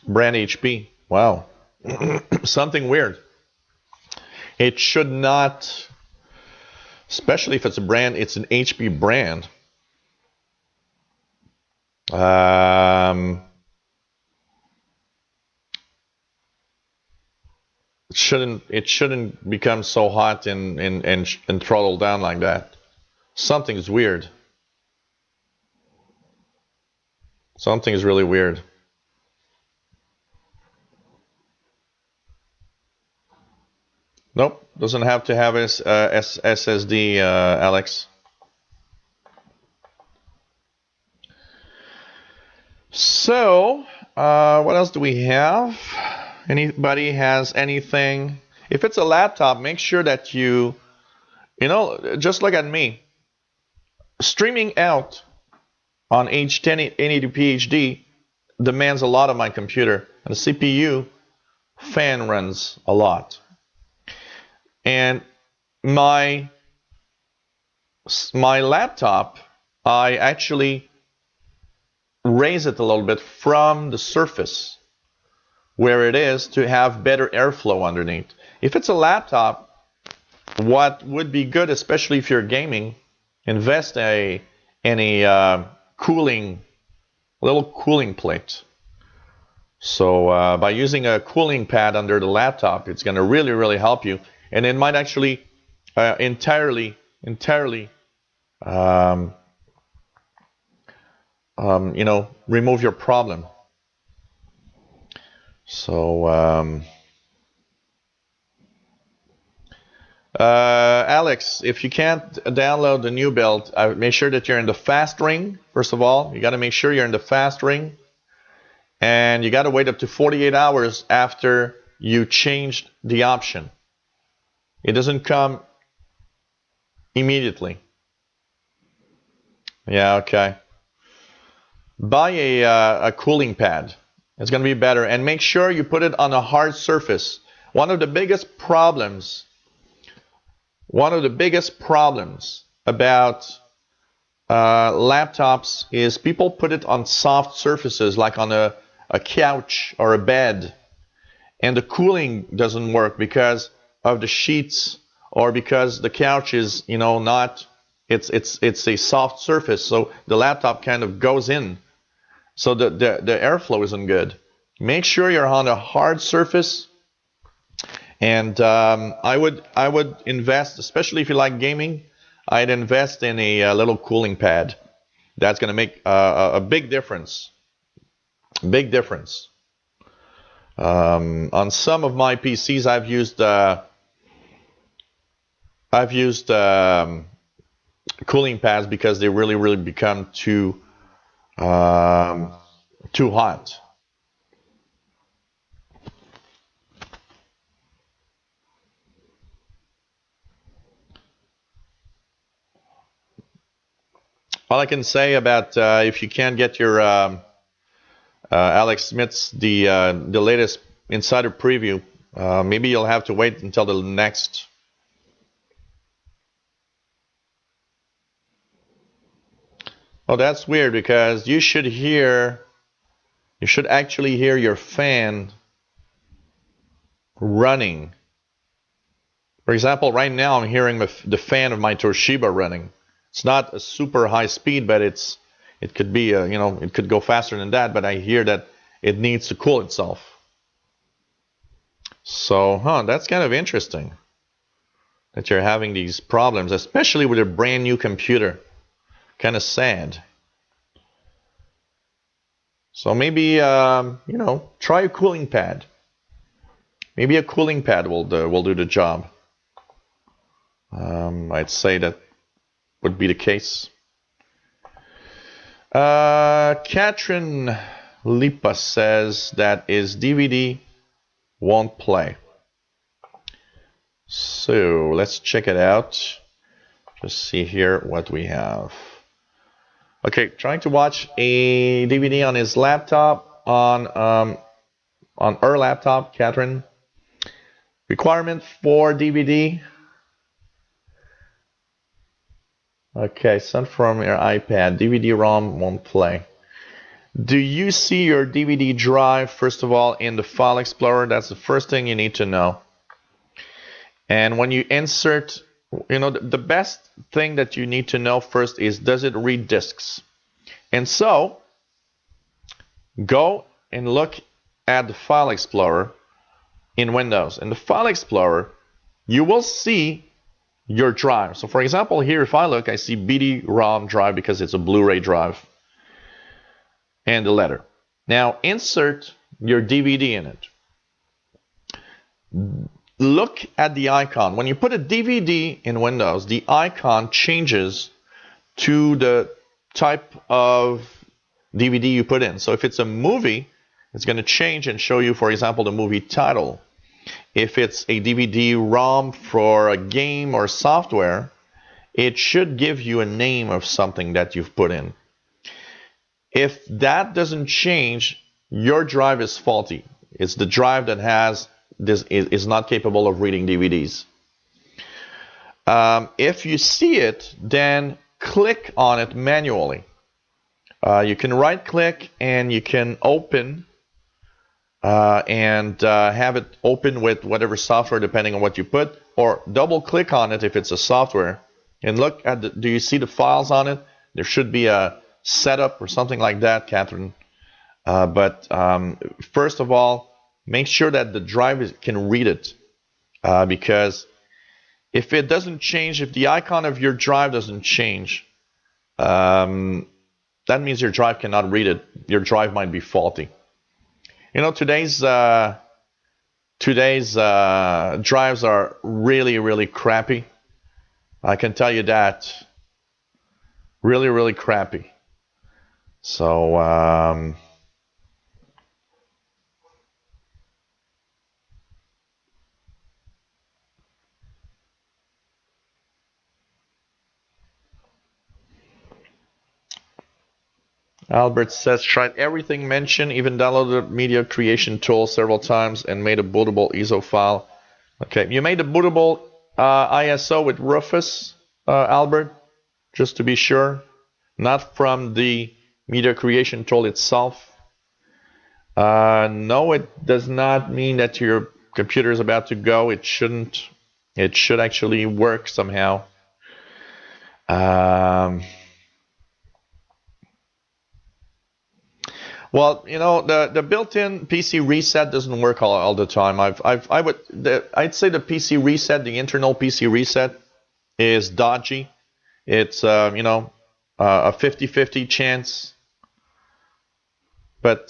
Brand HP. Wow. Something weird. It should not, especially if it's an HP brand. It shouldn't become so hot and throttle down like that. Something's weird. Something's really weird. Nope, doesn't have to have SSD, Alex. So, what else do we have? Anybody has anything? If it's a laptop, make sure that just look at me. Streaming out on H1080p HD demands a lot of my computer, and the CPU fan runs a lot. And my laptop, I actually raise it a little bit from the surface where it is to have better airflow underneath. If it's a laptop, what would be good, especially if you're gaming, invest in a little cooling plate. So by using a cooling pad under the laptop, it's going to really help you. And it might actually entirely remove your problem. So Alex, if you can't download the new build, make sure that you're in the fast ring. First of all, you got to make sure you're in the fast ring. And you got to wait up to 48 hours after you changed the option. It doesn't come immediately. Yeah, okay. Buy a cooling pad. It's going to be better. And make sure you put it on a hard surface. One of the biggest problems about laptops is people put it on soft surfaces like on a couch or a bed. And the cooling doesn't work because of the sheets or because the couch is, not, it's a soft surface. So the laptop kind of goes in. So the airflow isn't good. Make sure you're on a hard surface. And I would invest, especially if you like gaming, I'd invest in a little cooling pad. That's going to make a big difference. Big difference. On some of my PCs, I've used cooling pads because they really become too hot. All I can say about if you can't get your Alex Smith's the latest insider preview, maybe you'll have to wait until the next. Oh, that's weird because you should actually hear your fan running. For example, right now I'm hearing the fan of my Toshiba running. It's not a super high speed, but it could be, it could go faster than that, but I hear that it needs to cool itself. So, that's kind of interesting that you're having these problems, especially with a brand new computer. Kind of sad. So maybe, try a cooling pad. Maybe a cooling pad will do the job. I'd say that would be the case. Katrin Lipa says that his DVD won't play. So let's check it out. Just see here what we have. Okay, trying to watch a DVD on his laptop, on her laptop, Katrin. Requirement for DVD. Okay, sent from your iPad. DVD-ROM won't play. Do you see your DVD drive, first of all, in the File Explorer? That's the first thing you need to know. And when you insert, the best thing that you need to know first is, does it read disks? And so, go and look at the File Explorer in Windows. In the File Explorer, you will see your drive. So for example, here if I look, I see BD-ROM drive because it's a Blu-ray drive and the letter. Now insert your DVD in it. Look at the icon. When you put a DVD in Windows, the icon changes to the type of DVD you put in. So if it's a movie, it's going to change and show you, for example, the movie title. If it's a DVD-ROM for a game or software, it should give you a name of something that you've put in. If that doesn't change, your drive is faulty. It's the drive that is not capable of reading DVDs. If you see it, then click on it manually. You can right-click and you can open and have it open with whatever software depending on what you put, or double click on it if it's a software and look at do you see the files on it? There should be a setup or something like that, Catherine. But first of all, make sure that the drive can read it, because if it doesn't change, if the icon of your drive doesn't change, that means your drive cannot read it. Your drive might be faulty. Today's Today's drives are really, really crappy. I can tell you that. Really, really crappy. So, Albert says, tried everything mentioned, even downloaded media creation tool several times and made a bootable ISO file. Okay, you made a bootable ISO with Rufus, Albert, just to be sure, not from the media creation tool itself. No, it does not mean that your computer is about to go. It shouldn't. It should actually work somehow. Well, you know, the built-in PC reset doesn't work all the time. I'd say the PC reset, the internal PC reset, is dodgy. It's you know, a 50-50 chance. But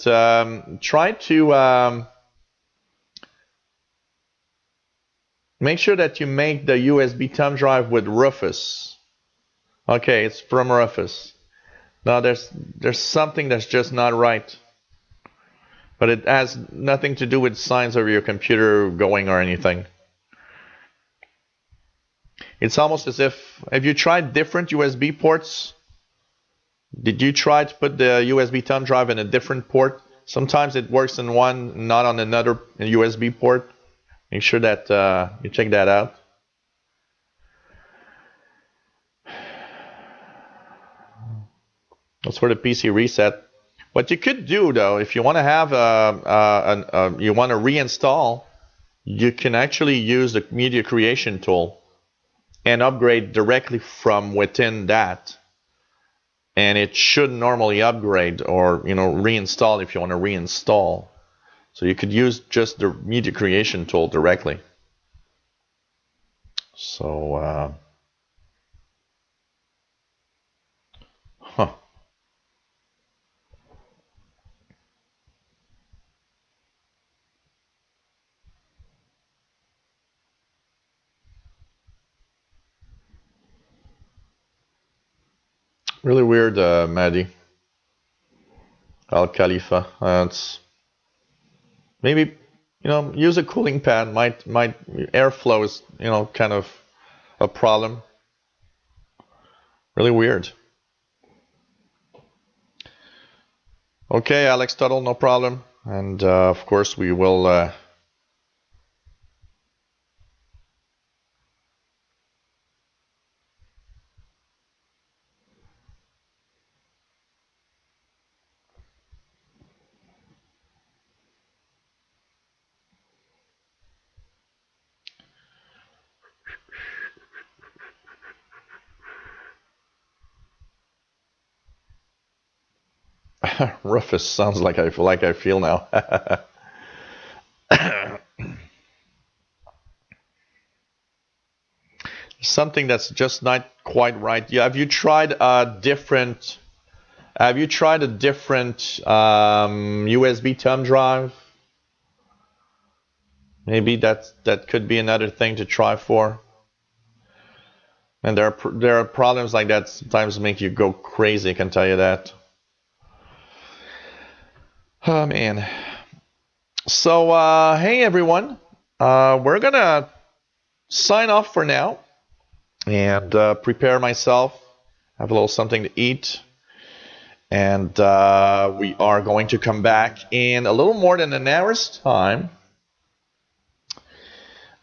try to make sure that you make the USB thumb drive with Rufus. Okay, it's from Rufus. Now there's something that's just not right. But it has nothing to do with signs of your computer going or anything. It's almost as if, have you tried different USB ports? Did you try to put the USB thumb drive in a different port? Sometimes it works in one, not on another USB port. Make sure that you check that out. That's for the PC reset. What you could do, though, if you want to have you want to reinstall, you can actually use the media creation tool and upgrade directly from within that. And it should normally upgrade or, you know, reinstall if you want to reinstall. So you could use just the media creation tool directly. So, really weird, Maddie. Al Khalifa. It's maybe, you know, use a cooling pad. Might airflow is, you know, kind of a problem. Really weird. Okay, Alex Tuttle, no problem. And of course we will Rufus sounds like I feel now. Something that's just not quite right. Yeah, have you tried a different USB thumb drive? Maybe that could be another thing to try for. And there are problems like that sometimes make you go crazy, I can tell you that. Oh man. So hey everyone, we're gonna sign off for now and prepare myself, have a little something to eat, and we are going to come back in a little more than an hour's time.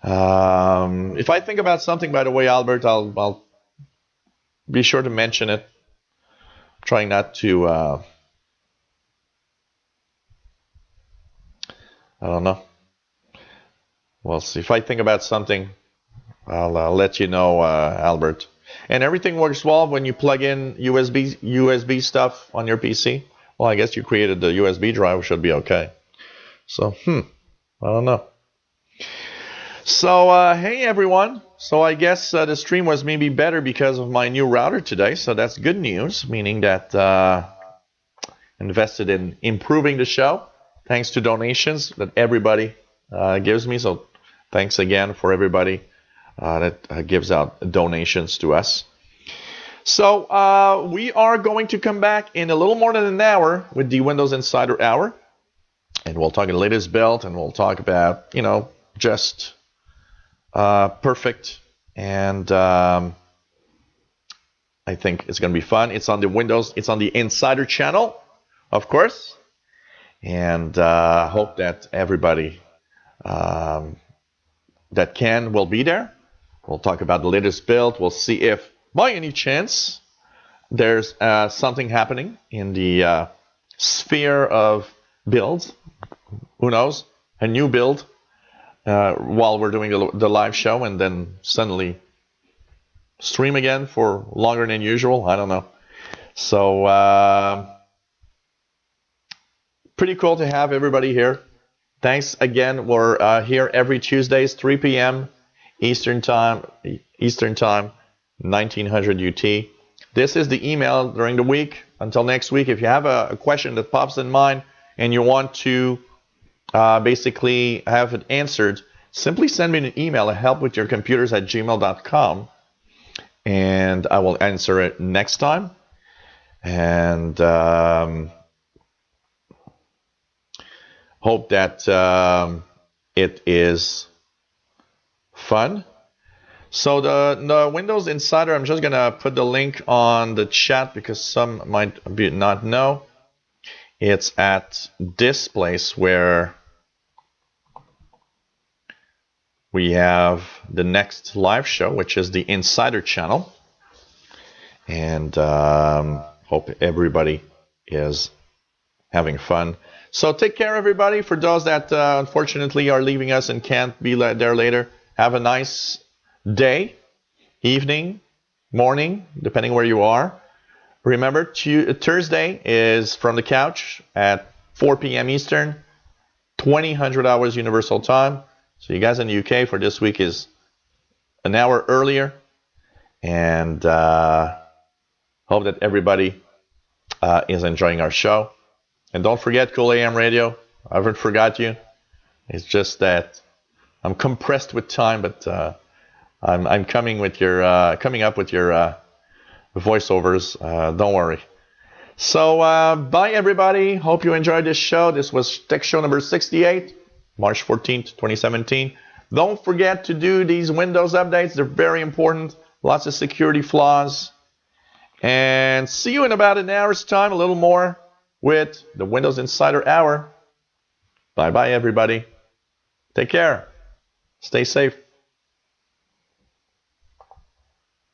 If I think about something, by the way, Albert, I'll be sure to mention it. I'm trying not to I don't know. Well, see, if I think about something, I'll let you know, Albert. And everything works well when you plug in USB stuff on your PC. Well, I guess you created the USB drive, should be okay. So, I don't know. So, hey everyone. So I guess the stream was maybe better because of my new router today. So that's good news, meaning that invested in improving the show. Thanks to donations that everybody gives me. So thanks again for everybody that gives out donations to us. So we are going to come back in a little more than an hour with the Windows Insider Hour. And we'll talk about the latest build, and we'll talk about, just perfect. And I think it's going to be fun. It's on the Windows, it's on the Insider channel, of course. And hope that everybody that can will be there. We'll talk about the latest build. We'll see if, by any chance, there's something happening in the sphere of builds. Who knows? A new build while we're doing the live show, and then suddenly stream again for longer than usual. I don't know. So pretty cool to have everybody here. Thanks again. We're here every Tuesdays, 3 p.m. Eastern time, 1900 UT. This is the email during the week. Until next week, if you have a question that pops in mind and you want to basically have it answered, simply send me an email at helpwithyourcomputers@gmail.com, and I will answer it next time. And hope that it is fun. So the Windows Insider, I'm just going to put the link on the chat because some might not know. It's at this place where we have the next live show, which is the Insider channel. And hope everybody is having fun. So take care, everybody. For those that unfortunately are leaving us and can't be there later, have a nice day, evening, morning, depending where you are. Remember, Thursday is From the Couch at 4 p.m. Eastern, 2000 hours Universal Time. So you guys in the UK for this week is an hour earlier. And hope that everybody is enjoying our show. And don't forget Cool AM Radio. I haven't forgot you. It's just that I'm compressed with time, but I'm coming up with your voiceovers. Don't worry. So bye, everybody. Hope you enjoyed this show. This was Tech Show number 68, March 14th, 2017. Don't forget to do these Windows updates. They're very important. Lots of security flaws. And see you in about an hour's time, a little more, with the Windows Insider Hour. Bye-bye, everybody. Take care. Stay safe.